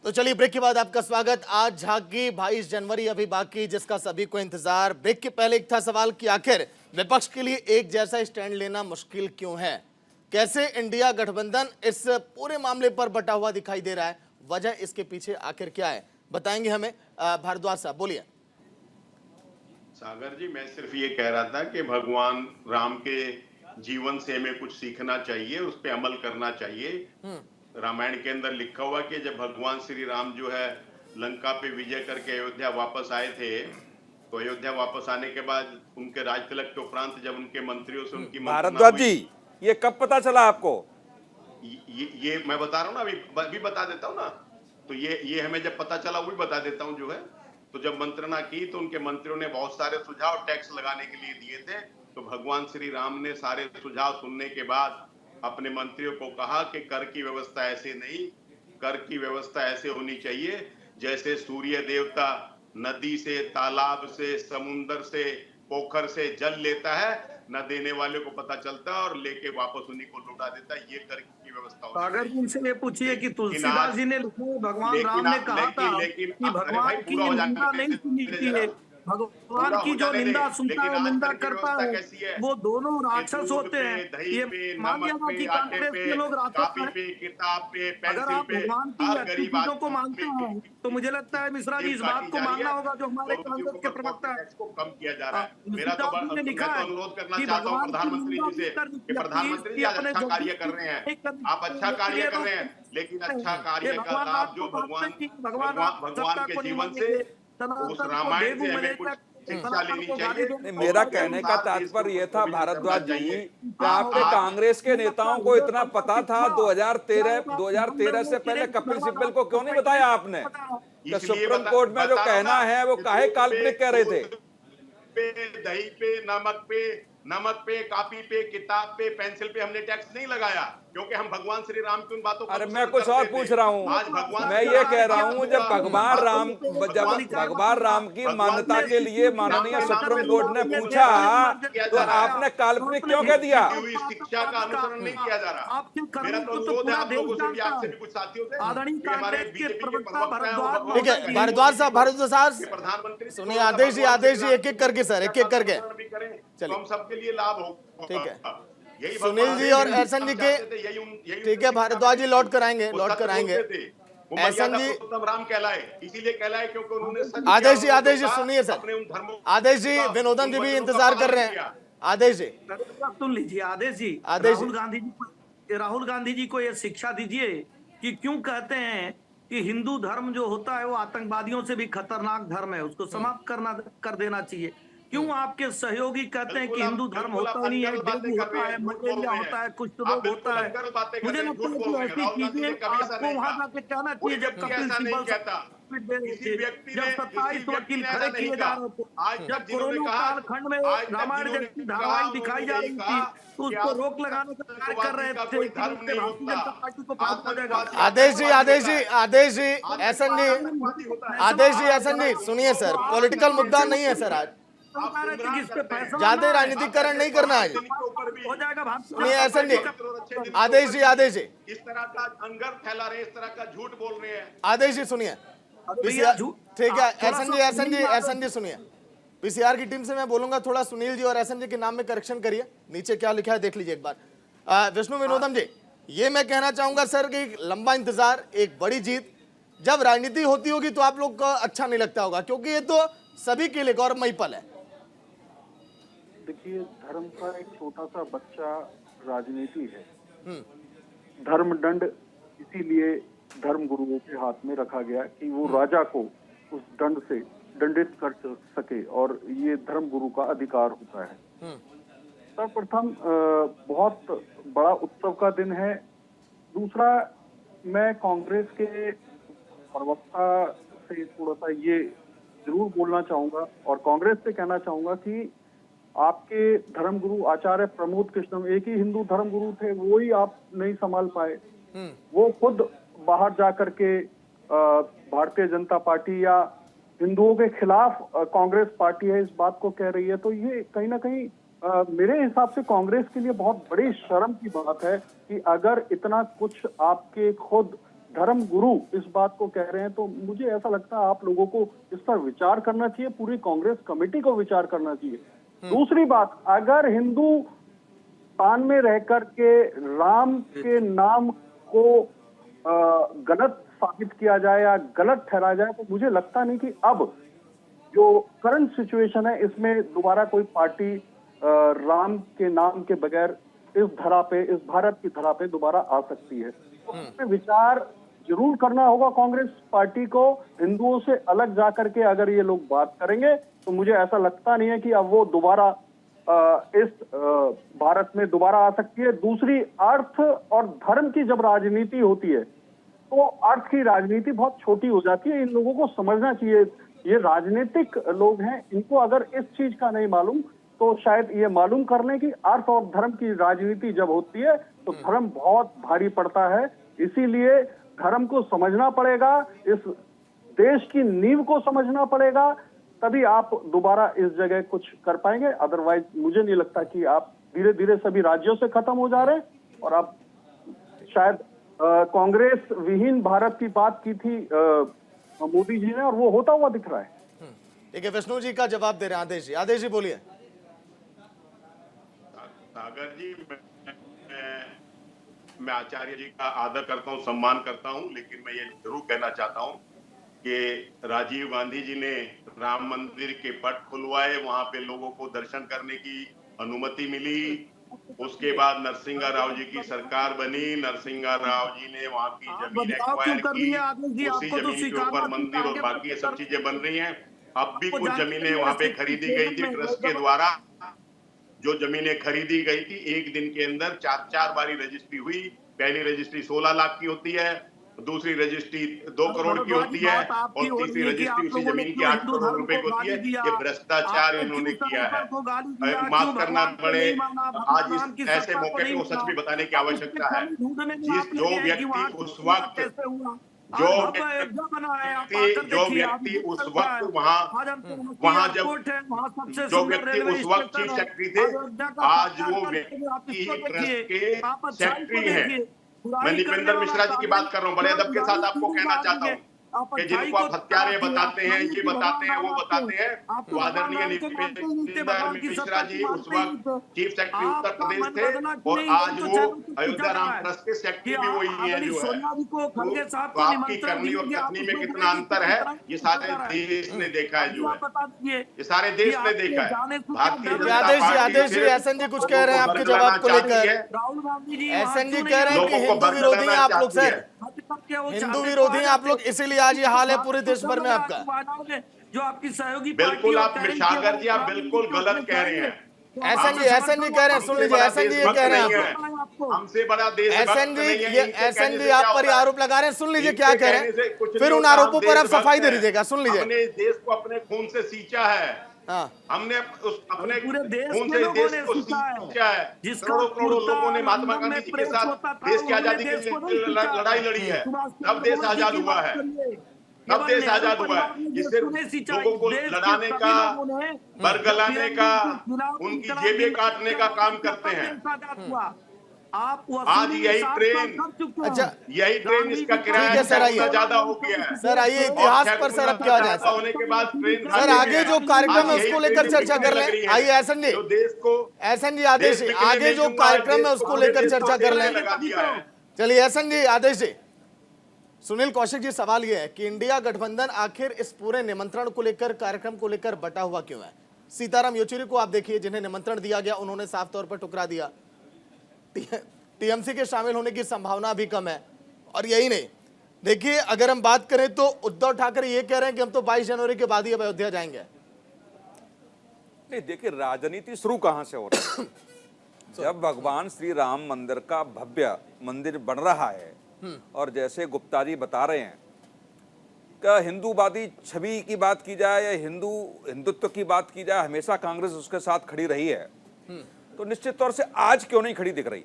तो चलिए ब्रेक के बाद आपका स्वागत। आज झांकी 22 जनवरी अभी बाकी, जिसका सभी को इंतजार। ब्रेक के पहले एक था सवाल कि आखिर विपक्ष के लिए एक जैसा स्टैंड लेना मुश्किल क्यों है, कैसे इंडिया गठबंधन इस पूरे मामले पर बटा हुआ दिखाई दे रहा है, वजह इसके पीछे आखिर क्या है, बताएंगे हमें। भारद्वाज साहब बोलिए। सागर जी, मैं सिर्फ ये कह रहा था कि भगवान राम के जीवन से हमें कुछ सीखना चाहिए, उस पर अमल करना चाहिए। रामायण के अंदर लिखा हुआ कि जब भगवान श्री राम जो है लंका पे विजय करके अयोध्या वापस आए थे तो अयोध्या वापस आने के बाद उनके राजतिलक के उपरांत जब उनके मंत्रियों से उनकी भारद्वाज जी, ये कब पता चला आपको? ये मैं बता रहा हूँ ना, अभी बता देता हूँ ना। तो ये हमें जब पता चला वो भी बता देता हूँ जो है। तो जब मंत्रणा की तो उनके मंत्रियों ने बहुत सारे सुझाव टैक्स लगाने के लिए दिए थे। तो भगवान श्री राम ने सारे सुझाव सुनने के बाद अपने मंत्रियों को कहा कि कर की व्यवस्था ऐसे नहीं, कर की व्यवस्था ऐसे होनी चाहिए जैसे सूर्य देवता नदी से, तालाब से, समुद्र से, पोखर से जल लेता है, न देने वाले को पता चलता है और लेके वापस उन्हीं को लौटा देता है। ये कर की व्यवस्था होनी अगर चाहिए। उनसे ये पूछिए कि तुलसीदास जी ने लिखा, भगवान राम ने कहा था कि भगवान की निंदा नहीं सुननी चाहिए, भगवान की जो निंदा सुनता है, निंदा करता है, वो दोनों राक्षस होते हैं। ये मान लिया कि कांग्रेस के लोग राक्षस हैं। अगर आप भगवान की अच्छी चीजों को मानते हैं तो मुझे लगता है मिश्रा जी इस बात को मानना होगा जो हमारे कांग्रेस के प्रवक्ता है को कम किया जा रहा है। मेरा तो लिखा है अनुरोध करना कि चाहता हूँ भगवान प्रधानमंत्री जी से कि प्रधानमंत्री जी आज अच्छा कार्य कर रहे हैं, आप अच्छा कार्य कर रहे हैं, लेकिन अच्छा कार्य का लाभ जो भगवान के जीवन से, उस रामायण से हमें कुछ शिक्षा लेनी चाहिए। मेरा कहने का तात्पर्य यह था भारद्वाज जी कि आपके कांग्रेस के नेताओं को इतना पता था 2013 से पहले कपिल सिब्बल को क्यों नहीं बताया आपने कि सुप्रीम कोर्ट में जो कहना है वो काहे काल्पनिक कह रहे थे? दही पे, नमक पे, कॉपी पे, किताब पे, पेंसिल पे हमने टैक्स नहीं लगाया क्योंकि हम भगवान श्री राम की उन बातों को। अरे मैं कुछ और पूछ रहा हूँ, मैं ये कह रहा हूँ जब भगवान राम की मान्यता के लिए माननीय सुप्रीम कोर्ट ने पूछा तो आपने काल्पनिक क्यों कह दिया? शिक्षा का अनुसरण नहीं किया जा रहा। मेरा तो अनुरोध है आप लोगों से भी, आपसे भी कुछ साथियों से, हमारे बीजेपी के प्रवक्ता ठीक है भारद्वाज साहब, प्रधानमंत्री सुनिए। आदेश जी एक एक करके सर, एक एक करके चलिए, हम सबके लिए लाभ हो। ठीक है सुनील जी और एहसन जी के, ठीक है भारद्वाज जी लौट कर आएंगे। एहसन जी राम कहलाए, इसीलिए कहलाए क्योंकि उन्होंने। आदेश जी सुनिए सर, आदेश जी विनोदन जी भी इंतजार कर रहे हैं। आदेश जी सुन लीजिए। आदेश जी, राहुल गांधी जी को यह शिक्षा दीजिए कि क्यों कहते हैं कि हिंदू धर्म जो होता है वो आतंकवादियों से भी खतरनाक धर्म है, उसको समाप्त कर देना चाहिए। क्यों आपके सहयोगी कहते हैं कि हिंदू धर्म होता नहीं है, डेंगू होता है, मलेरिया होता है, कुछ रोग होता है। मुझे लगता है कि ऐसी चीजें आपको वहां जाके कहना चाहिए। जब कपिल सिब्बल जब 27 वकील खड़े किए जा रहे थे, जब कोरोना कालखंड में रामायण जैसी धारावाहिक दिखाई जा रही थी तो उसको रोक लगाने का कार्य कर रहे थे, भारतीय जनता पार्टी को फायदा हो जाएगा। आदेश जी एहसन जी सुनिए सर, पॉलिटिकल मुद्दा नहीं है सर, आज ज्यादा राजनीतिकरण नहीं करना है। हो जाएगा। सुनिए एहसन जी, आदेश जी इस तरह का अंगर फैला रहे, इस तरह का झूठ बोल रहे हैं। आदेश जी सुनिए, ठीक है एहसन जी सुनिए। पीसीआर की टीम से मैं बोलूंगा थोड़ा सुनील जी और एहसन जी के नाम में करेक्शन करिए, नीचे क्या लिखा है देख लीजिए एक बार। विष्णु विनोदम जी, ये मैं कहना चाहूंगा सर कि लंबा इंतजार, एक बड़ी जीत। जब राजनीति होती होगी तो आप लोग को अच्छा नहीं लगता होगा क्योंकि ये तो सभी के लिए गौरवमयी पल है। देखिए, धर्म का एक छोटा सा बच्चा राजनीति है। हम्म, धर्म दंड इसीलिए धर्म गुरुओं के हाथ में रखा गया कि वो राजा को उस दंड से दंडित कर सके, और ये धर्म गुरु का अधिकार होता है। हम्म, सर्वप्रथम बहुत बड़ा उत्सव का दिन है। दूसरा, मैं कांग्रेस के प्रवक्ता से थोड़ा सा ये जरूर बोलना चाहूंगा और कांग्रेस से कहना चाहूंगा कि आपके धर्मगुरु आचार्य प्रमोद कृष्णम एक ही हिंदू धर्मगुरु थे, वो ही आप नहीं संभाल पाए। वो खुद बाहर जाकर के भारतीय जनता पार्टी या हिंदुओं के खिलाफ कांग्रेस पार्टी है इस बात को कह रही है, तो ये कहीं ना कहीं मेरे हिसाब से कांग्रेस के लिए बहुत बड़ी शर्म की बात है कि अगर इतना कुछ आपके खुद धर्म गुरु इस बात को कह रहे हैं, तो मुझे ऐसा लगता है आप लोगों को इस पर विचार करना चाहिए, पूरी कांग्रेस कमेटी को विचार करना चाहिए। दूसरी बात, अगर हिंदुस्तान में रहकर के राम के नाम को गलत साबित किया जाए या गलत ठहराया जाए, तो मुझे लगता नहीं कि अब जो करंट सिचुएशन है इसमें दोबारा कोई पार्टी राम के नाम के बगैर इस धरा पे, इस भारत की धरा पे दोबारा आ सकती है। तो इस पे विचार जरूर करना होगा कांग्रेस पार्टी को। हिंदुओं से अलग जाकर के अगर ये लोग बात करेंगे तो मुझे ऐसा लगता नहीं है कि अब वो दोबारा इस भारत में दोबारा आ सकती है। दूसरी, अर्थ और धर्म की जब राजनीति होती है तो अर्थ की राजनीति बहुत छोटी हो जाती है। इन लोगों को समझना चाहिए, ये राजनीतिक लोग हैं, इनको अगर इस चीज का नहीं मालूम तो शायद ये मालूम कर लें कि अर्थ और धर्म की राजनीति जब होती है तो धर्म बहुत भारी पड़ता है। इसीलिए धर्म को समझना पड़ेगा, इस देश की नींव को समझना पड़ेगा, तभी आप दोबारा इस जगह कुछ कर पाएंगे। अदरवाइज मुझे नहीं लगता कि आप धीरे धीरे सभी राज्यों से खत्म हो जा रहे हैं और आप शायद कांग्रेस विहीन भारत की बात की थी मोदी जी ने, और वो होता हुआ दिख रहा है। ठीक है, विष्णु जी का जवाब दे रहे हैं आदेश जी। आदेश जी बोलिए। सागर जी, मैं आचार्य जी का आदर करता हूं, सम्मान करता हूं, लेकिन मैं ये जरूर कहना चाहता हूं कि राजीव गांधी जी ने राम मंदिर के पट खुलवाए, वहां पे लोगों को दर्शन करने की अनुमति मिली। उसके बाद नरसिंहा राव जी की सरकार बनी, नरसिंहा राव जी ने वहां की जमीन एक्वायर की, उसी जमीन के ऊपर मंदिर और बाकी ये सब चीजें बन रही हैं। अब भी कुछ जमीनें वहां पे खरीदी गई थी ट्रस्ट के द्वारा। जो जमीनें खरीदी गई थी, एक दिन के अंदर 4 बारी रजिस्ट्री हुई। पहली रजिस्ट्री 16 लाख की होती है, दूसरी रजिस्ट्री 2 करोड़ की होती है और तीसरी रजिस्ट्री उसी जमीन की 8 करोड़ रुपए की होती है। ये भ्रष्टाचार इन्होंने किया है। माफ करना पड़े, आज इस ऐसे मौके को सच भी बताने की आवश्यकता है। जो व्यक्ति उस वक्त उस वक्त वहां जो व्यक्ति उस वक्त चीफ सेक्रेटरी थे, आज वो व्यक्ति ट्रस्ट के सेक्रेटरी हैं। मैं निपेंद्र मिश्रा जी की बात कर रहा हूँ। बड़े अदब के साथ आपको कहना चाहता हूँ कि जिनको आप हत्यारे बताते हैं, ये बताते हैं, वो बताते हैं, तो आदरणीय निपेंद्र मिश्रा जी उस वक्त चीफ सेक्रेटरी उत्तर प्रदेश थे और आज वो अयोध्या राम ट्रस्ट के सेक्रेटरी भी वही है जो है। तो आपकी करनी और कथनी में कितना अंतर है ये सारे देश ने देखा है, जो है ये सारे देश ने देखा है। भारतीय आदेश जी, एसएन जी कुछ कह रहे हैं आपके जवाब को लेकर। एसएन जी कह रहे हैं कि हिंदू विरोधी हैं आप लोग। सर, हिंदू विरोधी हैं आप लोग, इसीलिए आज ये हाल है पूरे देश भर में आपका। जो आपकी सहयोगी बिल्कुल आप सागर जी, आप बिल्कुल गलत कह रहे हैं। एसएन जी कह रहे हैं, सुन लीजिए। एसएन जी ये कह रहे हैं आपको, हमसे बड़ा देश एसएन जी आप पर आरोप लगा रहे हैं, सुन लीजिए क्या कह रहे हैं, फिर उन आरोपों पर आप सफाई दे दीजिएगा। सुन लीजिए। हमने देश को अपने खून से सींचा है। हमने अपने पूरे देश खून से देश को सींचा है। करोड़ों लोगों ने महात्मा गांधी जी के साथ देश की आजादी के लिए लड़ाई लड़ी है। तब देश आजाद हुआ है, तब देश आजाद हुआ है। जिससे लोगों को लड़ाने का, बरगलाने का, उनकी जेबें काटने का काम करते हैं। आज यही ट्रेन, अच्छा यही ट्रेन इसका किराया ज्यादा हो गया है। सर आइए इतिहास पर सर अब क्या जाए होने के बाद ट्रेन सर आगे जो कार्यक्रम है उसको लेकर चर्चा कर लें। आइए एसएन जी, देश को एसएन जी आदेश जी, आगे जो कार्यक्रम है उसको लेकर चर्चा कर लें। चलिए एसएन जी, आदेश जी। सुनील कौशिक जी, सवाल यह है कि इंडिया गठबंधन आखिर इस पूरे निमंत्रण को लेकर, कार्यक्रम को लेकर बटा हुआ क्यों है? सीताराम येचुरी को आप देखिए, जिन्हें निमंत्रण दिया गया उन्होंने साफ तौर पर ठुकरा दिया। टीएमसी के शामिल होने की संभावना भी कम है। और यही नहीं, देखिए अगर हम बात करें तो उद्धव ठाकरे ये कह रहे हैं कि हम तो 22 जनवरी के बाद ही अब अयोध्या जाएंगे। नहीं, देखिए राजनीति शुरू कहां से हो रही है? जब भगवान श्री राम मंदिर का भव्य मंदिर बन रहा है और जैसे गुप्ता जी बता रहे हैं कि हिंदूवादी छवि की बात की जाए या हिंदुत्व की बात की जाए, हमेशा कांग्रेस उसके साथ खड़ी रही है, तो निश्चित तौर से आज क्यों नहीं खड़ी दिख रही।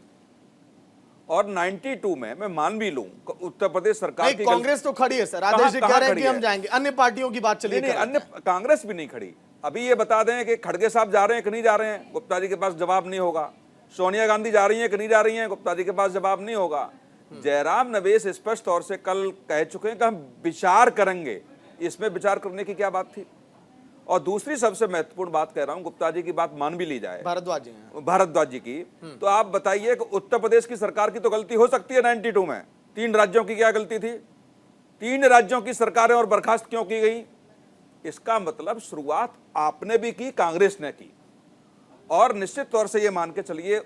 और 92 में मैं मान भी लूं उत्तर प्रदेश सरकार की कांग्रेस तो खड़ी है सर, आदेश जी कह रहे हैं कि हम जाएंगे। अन्य पार्टियों की बात चलिए। नहीं, अन्य कांग्रेस भी नहीं खड़ी। अभी ये बता दें कि खड़गे साहब जा रहे हैं कि नहीं जा रहे हैं, गुप्ता जी के पास जवाब नहीं होगा। सोनिया गांधी जा रही हैं कि नहीं जा रही हैं, गुप्ता जी के पास जवाब नहीं होगा। जयराम नवेश स्पष्ट तौर से कल कह चुके हैं कि हम विचार करेंगे। इसमें विचार करने की क्या बात थी? और दूसरी सबसे महत्वपूर्ण बात कह रहा हूं, गुप्ता जी की बात मान भी ली जाए, भारद्वाज जी की, तो आप बताइए कि उत्तर प्रदेश की सरकार की तो गलती हो सकती है 92 में। 3 राज्यों की क्या गलती थी? 3 राज्यों की सरकारें और बर्खास्त क्यों की गई? इसका मतलब शुरुआत आपने भी की, कांग्रेस ने की। और निश्चित तौर से ये मान के चलिए,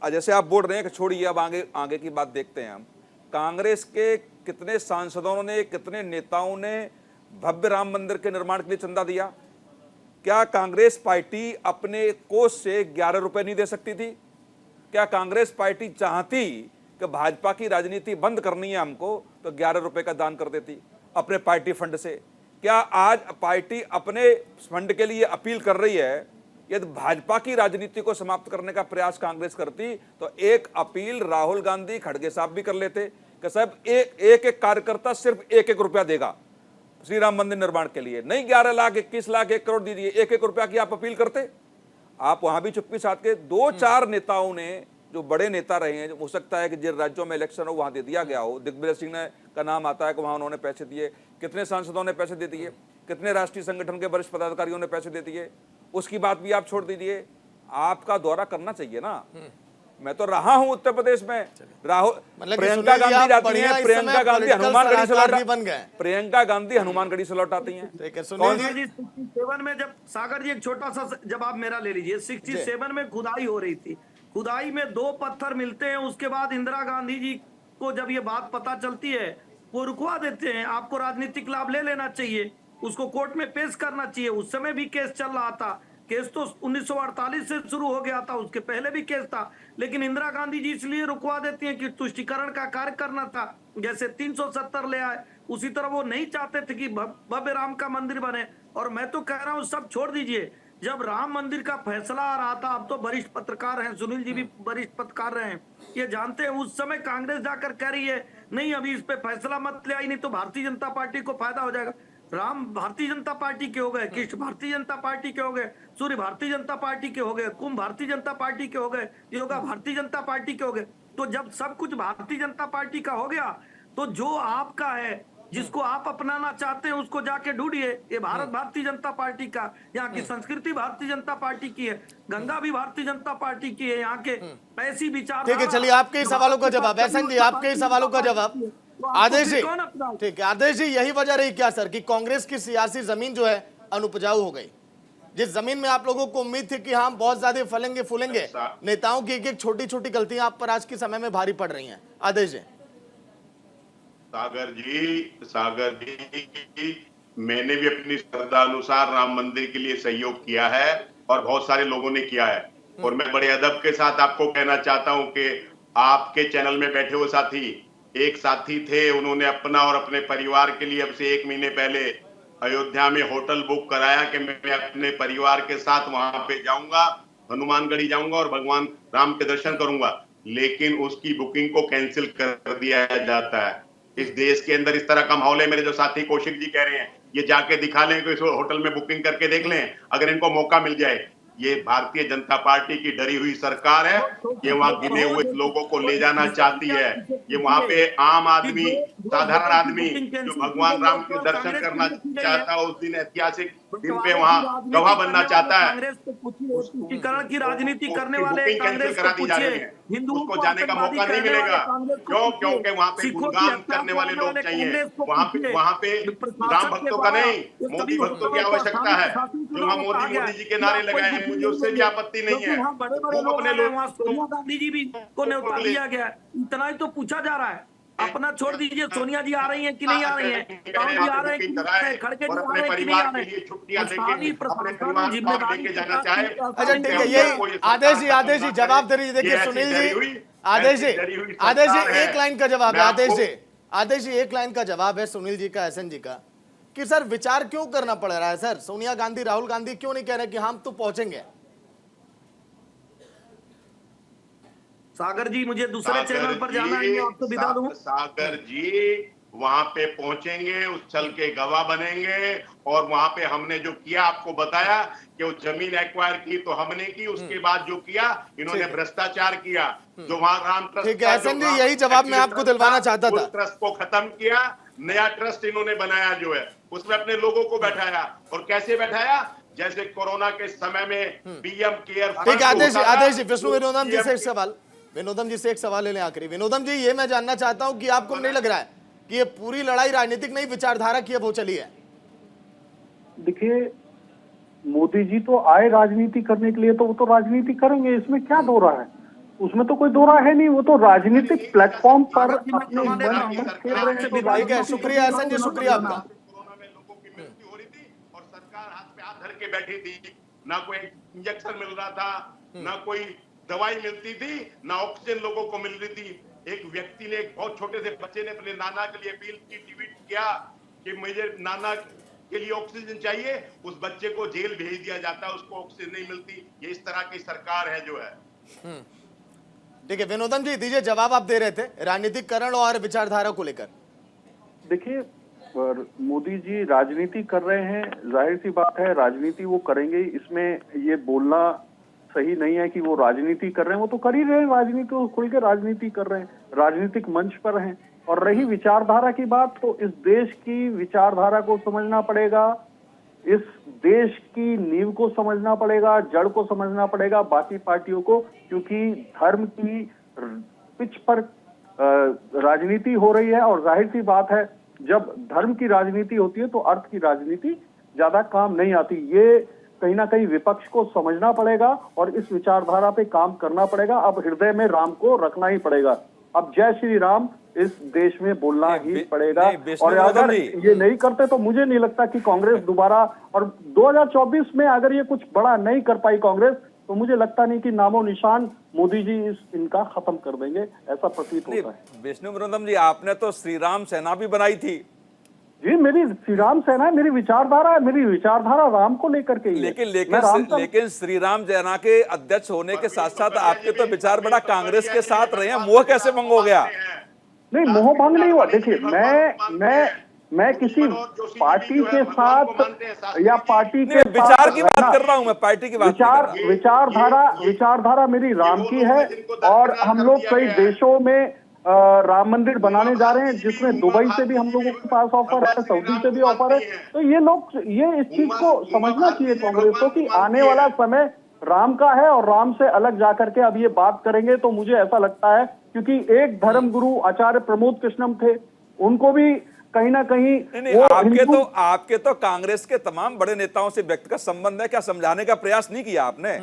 जैसे आप बोल रहे हैं कि छोड़िए अब आगे की बात देखते हैं हम। कांग्रेस के कितने सांसदों ने, कितने नेताओं ने भव्य राम मंदिर के निर्माण के लिए चंदा दिया? क्या कांग्रेस पार्टी अपने कोष से 11 रुपए नहीं दे सकती थी? क्या कांग्रेस पार्टी चाहती कि भाजपा की राजनीति बंद करनी है हमको, तो 11 रुपए का दान कर देती अपने पार्टी फंड से? क्या आज पार्टी अपने फंड के लिए अपील कर रही है? यदि भाजपा की राजनीति को समाप्त करने का प्रयास कांग्रेस करती तो एक अपील राहुल गांधी, खड़गे साहब भी कर लेते कि साहब एक कार्यकर्ता सिर्फ 1-1 रुपया देगा श्री राम मंदिर निर्माण के लिए, नहीं 11 लाख, 21 लाख, 1 करोड़ दीजिए, 1-1 रुपया की आप अपील करते। आप वहां भी चुप्पी साध के 2-4 नेताओं ने, जो बड़े नेता रहे हैं, हो सकता है कि जिन राज्यों में इलेक्शन हो वहां दे दिया गया हो। दिग्विजय सिंह का नाम आता है कि वहां उन्होंने पैसे दिए। कितने सांसदों ने पैसे दे दिए? कितने राष्ट्रीय संगठन के वरिष्ठ पदाधिकारियों ने पैसे दे दिए? उसकी बात भी आप छोड़ दीजिए। आपका दौरा करना चाहिए ना। मैं तो रहा हूं उत्तर प्रदेश में। राहुल, प्रियंका गांधी जाती हैं, प्रियंका गांधी हनुमानगढ़ी से लौट बन गए। प्रियंका गांधी हनुमानगढ़ी से लौट आती हैं। 67 में जब सागर जी, एक छोटा सा जवाब मेरा ले लीजिए। 67 में खुदाई हो रही थी, खुदाई में 2 पत्थर मिलते हैं। उसके बाद इंदिरा गांधी जी को जब ये बात पता चलती है, वो रुकवा देते हैं। आपको राजनीतिक लाभ ले लेना चाहिए, उसको कोर्ट में पेश करना चाहिए। उस समय भी केस चल रहा था। केस तो 1948 से शुरू हो गया था, उसके पहले भी केस था। लेकिन इंदिरा गांधी जी इसलिए रुकवा देती हैं कि तुष्टिकरण का कार्य करना था। जैसे 370 ले आए, उसी तरह वो नहीं चाहते थे कि भव्य राम का मंदिर बने। और मैं तो कह रहा हूँ सब छोड़ दीजिए, जब राम मंदिर का फैसला आ रहा था, अब तो वरिष्ठ पत्रकार हैं, सुनील जी भी वरिष्ठ पत्रकार रहे हैं, ये जानते हैं। उस समय कांग्रेस जाकर कह रही है नहीं अभी इस पे फैसला मत ले आई, नहीं तो भारतीय जनता पार्टी को फायदा हो जाएगा। राम भारतीय जनता पार्टी के हो गए, कृष्ण भारतीय जनता पार्टी के हो गए, सूर्य भारतीय जनता पार्टी के हो गए, कुंभ भारतीय जनता पार्टी के हो गए, योगा भारतीय जनता पार्टी के हो गए। तो जब सब कुछ भारतीय जनता पार्टी का हो गया, तो जो आपका है, जिसको आप अपनाना चाहते हैं, उसको जाके ढूंढिए। ये भारत भारतीय जनता पार्टी का, यहाँ की संस्कृति भारतीय जनता पार्टी की है, गंगा भी भारतीय जनता पार्टी की है। यहाँ के ऐसी विचार, ठीक है, चलिए आपके सवालों का जवाब, ऐसा जी आपके सवालों का जवाब आदेश जी। ठीक है आदेश जी, यही वजह रही क्या सर कि कांग्रेस की सियासी जमीन जो है अनुपजाऊ हो गई? जिस जमीन में आप लोगों को उम्मीद थी कि हम बहुत ज्यादा फलेंगे फूलेंगे, नेताओं की एक छोटी छोटी गलतियां आप पर आज के समय में भारी पड़ रही हैं। आदेश जी। सागर जी, मैंने भी अपनी श्रद्धा अनुसार राम मंदिर के लिए सहयोग किया है और बहुत सारे लोगों ने किया है। और मैं बड़े अदब के साथ आपको कहना चाहता हूं कि आपके चैनल में बैठे हुए साथी, एक साथी थे, उन्होंने अपना और अपने परिवार के लिए अब से 1 महीने पहले अयोध्या में होटल बुक कराया कि मैं अपने परिवार के साथ वहां पे जाऊंगा, हनुमानगढ़ी जाऊंगा और भगवान राम के दर्शन करूंगा। लेकिन उसकी बुकिंग को कैंसिल कर दिया जाता है। इस देश के अंदर इस तरह का माहौल है। मेरे जो साथी कौशिक जी कह रहे हैं, ये जाके दिखा लें कि इस होटल में बुकिंग करके देख लें, अगर इनको मौका मिल जाए। ये भारतीय जनता पार्टी की डरी हुई सरकार है। ये वहां गिने हुए लोगों को ले जाना चाहती है। ये वहां पे आम आदमी, साधारण आदमी जो भगवान राम के दर्शन करना चाहता है, उस दिन ऐतिहासिक दिन पे वहां गवाह बनना चाहता है, तुष्टिकरण की राजनीति करने वाले कांग्रेस करा दी जा रही है, उसको जाने का मौका नहीं मिलेगा। क्यों? क्योंकि वहां पे गुणगान करने वाले लोग चाहिए। वहां पे राम भक्तों का नहीं, मोदी भक्तों की आवश्यकता है। जो वहाँ मोदी जी के नारे लगाए हैं, मुझे उससे भी आपत्ति नहीं है। वहाँ बड़े बड़े लोग आए हैं, वहाँ सोनिया गांधी जी भी को न्योता दिया गया है। इतना ही तो पूछा जा रहा है। अपना छोड़ दीजिए, सोनिया जी आ रही हैं कि नहीं आ रही हैं, राहुल जी आ रहे हैं कि नहीं आ रहे हैं, खड़गे जी आ रहे हैं कि नहीं आ रहे हैं, सारी प्रशासन जिम्मेदारी। अच्छा ठीक है, यही आदेश जी जवाब दे रही। देखिए सुनील जी, आदेश जी एक लाइन का जवाब है। आदेश जी एक लाइन का जवाब है सुनील जी का, एसएन जी का, कि सर विचार क्यों करना पड़ रहा है सर? सोनिया गांधी, राहुल गांधी क्यों नहीं कह रहे कि हम तो पहुंचेंगे? सागर जी, मुझे दूसरे चैनल पर जाना है, आपको विदा दूं। सागर जी वहां पे पहुंचेंगे, उस छल के गवाह बनेंगे, और वहां पे हमने जो किया आपको बताया कि वो जमीन एक्वायर की तो हमने की, उसके बाद जो किया इन्होंने भ्रष्टाचार किया, जो वहां राम ट्रस्ट, ठीक है एसएन जी, यही जवाब मैं आपको दिलवाना चाहता था। उस ट्रस्ट को खत्म किया, नया ट्रस्ट इन्होंने बनाया जो है, उसमें अपने लोगों को बैठाया। और कैसे बैठाया? जैसे कोरोना के समय में पीएम केयर। ठीक है आदेश जी, विष्णु विनोदम जी से एक सवाल, विनोदम जी से एक सवाल ले लें आखिरी। विनोदम जी, ये मैं जानना चाहता हूं कि आपको नहीं लग रहा है कि ये पूरी लड़ाई राजनीतिक नहीं विचारधारा की अब हो चली है? देखिए, मोदी जी तो आए राजनीति करने के लिए, तो वो तो राजनीति करेंगे, इसमें क्या दो रहा है? उसमें तो कोई दो राह है नहीं। वो तो राजनीतिक प्लेटफॉर्म पर अपने ठीक है, शुक्रिया एसएन जी, शुक्रिया आपका। कोरोना में लोगों की मृत्यु हो रही थी और सरकार हाथ पे हाथ धर के बैठी थी, ना कोई इंजेक्शन मिल रहा था, ना कोई दवाई मिलती थी, ना ऑक्सीजन लोगों को मिल रही थी। एक व्यक्ति ने, एक बहुत छोटे से बच्चे ने अपने नाना के लिए अपील की, ट्वीट किया कि मुझे नाना के लिए ऑक्सीजन चाहिए, उस बच्चे को जेल भेज दिया जाता है, उसको ऑक्सीजन नहीं मिलती। ये इस तरह की सरकार है जो है। ठीक है विनोदम जी, दीजिए जवाब, आप दे रहे थे राजनीतिकरण और विचारधारा को लेकर। देखिए, मोदी जी राजनीति कर रहे हैं, जाहिर सी बात है राजनीति वो करेंगे, इसमें ये बोलना सही नहीं है कि वो राजनीति कर रहे हैं। वो तो कर ही रहे हैं राजनीति, वो खुल के राजनीति कर रहे हैं, राजनीतिक मंच पर हैं। और रही विचारधारा की बात, तो इस देश की विचारधारा को समझना पड़ेगा, इस देश की नींव को समझना पड़ेगा, जड़ को समझना पड़ेगा, बाकी पार्टियों को, क्योंकि धर्म की पिच पर राजनीति हो रही है। और जाहिर सी बात है, जब धर्म की राजनीति होती है तो अर्थ की राजनीति ज्यादा काम नहीं आती। ये कहीं ना कहीं विपक्ष को समझना पड़ेगा और इस विचारधारा पे काम करना पड़ेगा। अब हृदय में राम को रखना ही पड़ेगा। अब जय श्री राम इस देश में बोलना ही पड़ेगा। और अगर ये नहीं करते तो मुझे नहीं लगता कि कांग्रेस दोबारा, और 2024 में अगर ये कुछ बड़ा नहीं कर पाई कांग्रेस, तो मुझे लगता नहीं कि नामो निशान मोदी जी इनका खत्म कर देंगे, ऐसा प्रतीत होता है। विष्णु विनोदम जी, आपने तो श्री राम सेना भी बनाई थी। जी, मेरी श्री राम सेना है, मेरी विचारधारा राम को लेकर के। लेकिन श्री राम सेना के अध्यक्ष होने के साथ साथ आपके तो विचार बड़ा कांग्रेस के साथ रहे हैं, मोह कैसे भंग हो गया? नहीं, मोह भंग नहीं हुआ। देखिए, मैं किसी पार्टी के साथ या पार्टी के विचार की बात कर रहा हूं, मैं पार्टी की बात विचारधारा मेरी राम की है। और हम लोग कई देशों में राम मंदिर बनाने जा रहे हैं, जिसमें दुबई से भी हम लोगों के पास ऑफर है, सऊदी से भी ऑफर है। तो ये इस चीज को समझना चाहिए कांग्रेस को कि आने वाला समय राम का है, और राम से अलग जाकर के अब ये बात करेंगे तो मुझे ऐसा लगता है, क्योंकि एक धर्म गुरु आचार्य प्रमोद कृष्णम थे, उनको भी कहीं ना कहीं आपके तो कांग्रेस के तमाम बड़े नेताओं से व्यक्तिगत संबंध है, क्या समझाने का प्रयास नहीं किया आपने?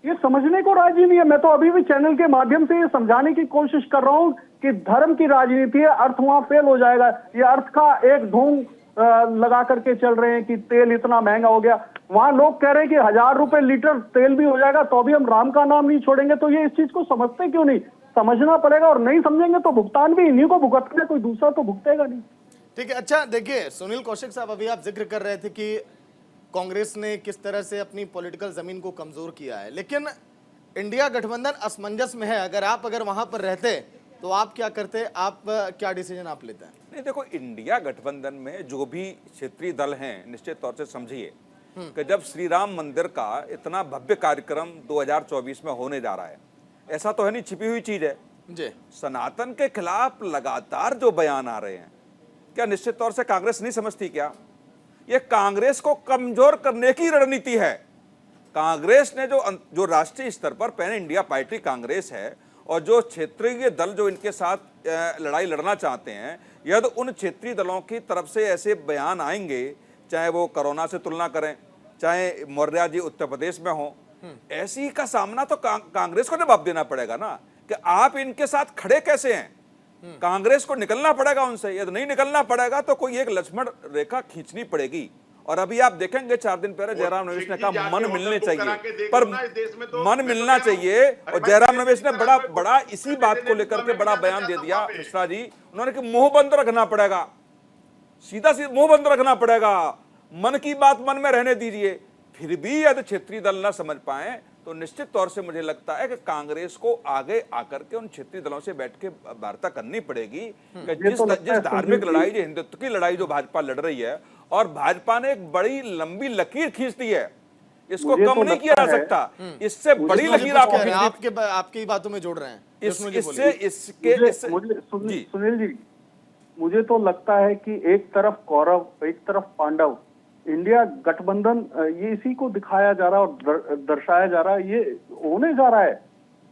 ये समझने को राजी नहीं है। मैं तो अभी भी चैनल के माध्यम से ये समझाने की कोशिश कर रहा हूं कि धर्म की राजनीति है, अर्थ वहां फेल हो जाएगा। ये अर्थ का एक ढोंग लगा करके चल रहे हैं कि तेल इतना महंगा हो गया। वहां लोग कह रहे हैं कि 1000 रुपए लीटर तेल भी हो जाएगा तो भी हम राम का नाम नहीं छोड़ेंगे। तो ये इस चीज को समझते क्यों नहीं? समझना पड़ेगा, और नहीं समझेंगे तो भुगतान भी इन्हीं को भुगतना है, कोई दूसरा तो भुगतेगा नहीं। ठीक है, अच्छा देखिए सुनील कौशिक साहब, अभी आप जिक्र कर रहे थे कि कांग्रेस ने किस तरह से अपनी पॉलिटिकल जमीन को कमजोर किया है, लेकिन इंडिया गठबंधन असमंजस में है। अगर वहां पर रहते तो आप क्या करते? आप क्या डिसीजन आप लेते हैं? नहीं, देखो, इंडिया गठबंधन में जो भी क्षेत्रीय दल हैं, निश्चित तौर से समझिए कि जब श्री राम मंदिर का इतना भव्य कार्यक्रम 2024 में होने जा रहा है, ऐसा तो है नहीं छिपी हुई चीज है जी, सनातन के खिलाफ लगातार जो बयान आ रहे हैं, क्या निश्चित तौर से कांग्रेस नहीं समझती क्या? ये कांग्रेस को कमजोर करने की रणनीति है। कांग्रेस ने जो राष्ट्रीय स्तर पर पैन इंडिया पार्टी कांग्रेस है, और जो क्षेत्रीय दल जो इनके साथ लड़ाई लड़ना चाहते हैं, यदि उन क्षेत्रीय दलों की तरफ से ऐसे बयान आएंगे, चाहे वो कोरोना से तुलना करें, चाहे मौर्य जी उत्तर प्रदेश में हो, ऐसी का सामना तो कांग्रेस को जवाब देना पड़ेगा ना कि आप इनके साथ खड़े कैसे हैं। कांग्रेस को निकलना पड़ेगा उनसे, यदि नहीं निकलना पड़ेगा तो कोई एक लक्ष्मण रेखा खींचनी पड़ेगी। और अभी आप देखेंगे 4 दिन पहले जयराम रमेश ने कहा मन मिलने चाहिए, पर मन मिलना चाहिए। और जयराम रमेश ने बड़ा इसी बात को लेकर के बड़ा बयान दे दिया मिश्रा जी, उन्होंने कि मुंह बंद रखना पड़ेगा, सीधा मुंह बंद रखना पड़ेगा, मन की बात मन में रहने दीजिए। फिर भी यदि क्षेत्रीय दल ना समझ पाए तो निश्चित तौर से मुझे लगता है कि कांग्रेस को आगे आकर के उन क्षेत्रीय दलों से बैठ के वार्ता करनी पड़ेगी कि जिस धार्मिक लड़ाई, जो हिंदुत्व की लड़ाई जो भाजपा लड़ रही है, और भाजपा ने एक बड़ी लंबी लकीर खींच दी है, इसको कम नहीं किया जा सकता। इससे बड़ी लकीर आपकी बातों में जोड़ रहे हैं सुनील जी, मुझे तो लगता है कि एक तरफ कौरव एक तरफ पांडव, इंडिया गठबंधन, ये इसी को दिखाया जा रहा है और दर्शाया जा रहा है, ये होने जा रहा है।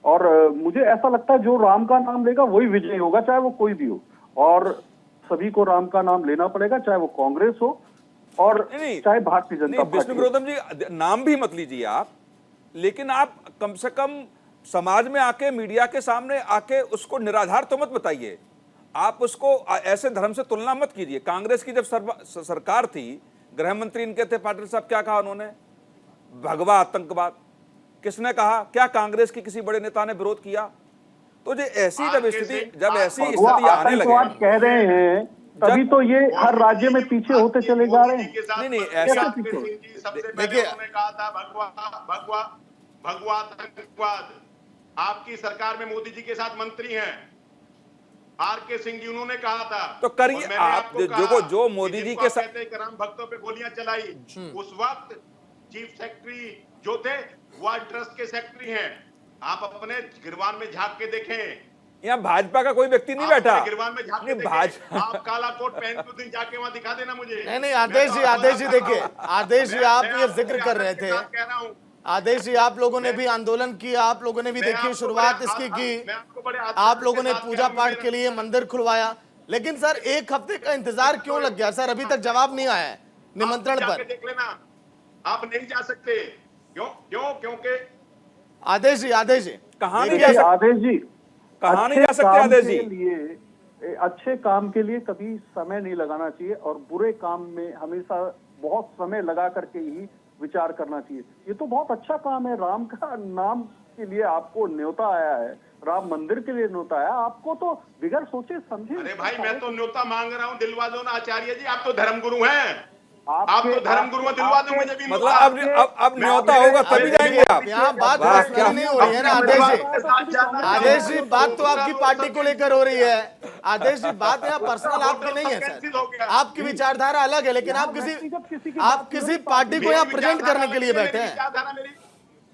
और मुझे ऐसा लगता है जो राम का नाम लेगा वही विजयी होगा, चाहे वो कोई भी हो। और सभी को राम का नाम लेना पड़ेगा, चाहे वो कांग्रेस हो और चाहे भारतीय जनता पार्टी। विष्णुब्रोदम जी, नाम भी मत लीजिए आप, लेकिन आप कम से कम समाज में आके, मीडिया के सामने आके उसको निराधार तो मत बताइए। आप उसको ऐसे धर्म से तुलना मत कीजिए। कांग्रेस की जब सरकार थी, गृह मंत्री इनके थे पाटिल साहब, क्या कहा उन्होंने? भगवा आतंकवाद। किसने कहा? क्या कांग्रेस की किसी बड़े नेता ने विरोध किया? तो जो ऐसी जब ऐसी स्थिति आने लगे, कह रहे हैं, तभी तो ये हर राज्य में पीछे होते चले जा रहे हैं। नहीं ऐसा देखिए, कहा था भगवा आतंकवाद। आपकी सरकार में मोदी जी के साथ मंत्री हैं आर.के. सिंह जी, उन्होंने कहा था। तो करिए आप जो मोदी जी के साथ राम भक्तों पे गोलियां चलाई, उस वक्त चीफ सेक्रेटरी जो थे वो आज ट्रस्ट के सेक्रेटरी हैं। आप अपने गिरवान में झांक के देखें, यहाँ भाजपा का कोई व्यक्ति नहीं बैठा। गिरवान में झांक के देखें, आप काला कोट पहन के दिन जाके वहां दिखा देना मुझे। नहीं आदेश जी देखिए, आदेश जी आप ये जिक्र कर रहे थे, आदेश जी आप लोगों ने भी आंदोलन किया, आप लोगों ने भी देखिए शुरुआत इसकी की, आप लोगों ने पूजा पाठ के लिए मंदिर खुलवाया, लेकिन सर 1 हफ्ते का इंतजार क्यों लग गया सर? अभी तक जवाब नहीं आया है निमंत्रण पर। देख लेना, आप नहीं जा सकते। क्योंकि आदेश जी कहाँ नहीं जा सकते? आदेश जी, अच्छे काम के लिए कभी समय नहीं लगाना चाहिए और बुरे काम में हमेशा बहुत समय लगा करके ही विचार करना चाहिए। ये तो बहुत अच्छा काम है, राम का नाम के लिए आपको न्योता आया है, राम मंदिर के लिए न्योता आया, आपको तो बिगड़ सोचे समझे। अरे भाई, मैं तो न्योता मांग रहा हूँ, दिलवा दो ना आचार्य जी, आप तो धर्मगुरु हैं, आप तो धर्मगुरु हैं, दिलवा दो मुझे भी। मतलब अब न्योता होगा तभी जाएंगे आप। यहाँ बात नहीं हो रही है ना आदेश जी, बात तो आपकी पार्टी को लेकर हो रही है। आदेश जी, बात यहाँ पर्सनल आपकी नहीं है सर, आपकी विचारधारा अलग है, लेकिन आप किसी पार्टी को यहाँ प्रेजेंट करने के लिए बैठे हैं।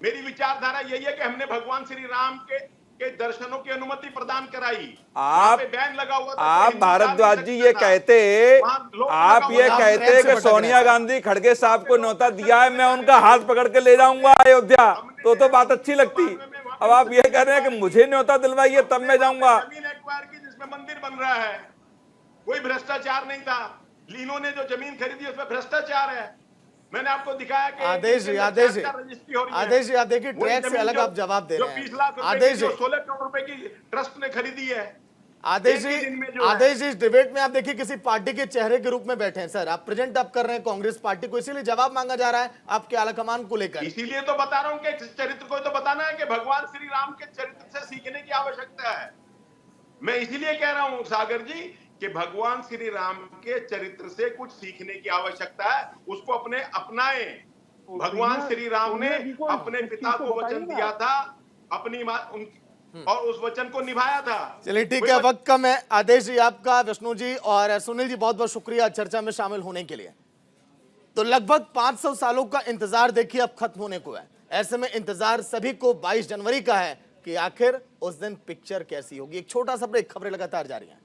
मेरी विचारधारा यही है कि हमने भगवान श्री राम के दर्शनों की अनुमति प्रदान कराई। आप बैन लगा हुआ था, आप भारद्वाज जी ये कहते कि सोनिया गांधी खड़गे साहब को न्योता दिया है, मैं उनका हाथ पकड़ के ले जाऊंगा अयोध्या, तो बात अच्छी लगती। अब आप ये कह रहे हैं कि मुझे न्योता दिलवाइए तब मैं जाऊंगा। जमीन एक्वायर की जिसमें मंदिर बन रहा है, कोई भ्रष्टाचार नहीं था। लीनो ने जो जमीन खरीदी उसमें भ्रष्टाचार है। मैंने आपको दिखाया कि आदेश जी आप देखिए, ट्रैक से अलग आप जवाब दे रहे हैं। 20 लाख रुपए की 16 करोड़ रुपए की ट्रस्ट ने खरीदी है। आदेश जी, इस डिबेट में आप देखिए किसी पार्टी के चेहरे के रूप में बैठे हैं सर, आप प्रेजेंट आप कर रहे हैं कांग्रेस पार्टी को, इसीलिए जवाब मांगा जा रहा है आपके आलाकमान को लेकर। इसीलिए तो बता रहा हूं कि चरित्र को तो बताना है कि भगवान श्री राम के चरित्र से सीखने की आवश्यकता है। मैं इसीलिए कह रहा हूं सागर जी कि भगवान श्री राम के चरित्र से कुछ सीखने की आवश्यकता है, उसको अपनाएं। भगवान श्री राम ने अपने पिता को वचन दिया था, अपनी और उस वचन को निभाया था। चलिए ठीक है, वक्त कम है। आदेश जी आपका, विष्णु जी और सुनील जी बहुत बहुत शुक्रिया चर्चा में शामिल होने के लिए। तो लगभग 500 सालों का इंतजार देखिए अब खत्म होने को है। ऐसे में इंतजार सभी को 22 जनवरी का है कि आखिर उस दिन पिक्चर कैसी होगी। एक छोटा सा ब्रेक, खबरें लगातार जारी हैं।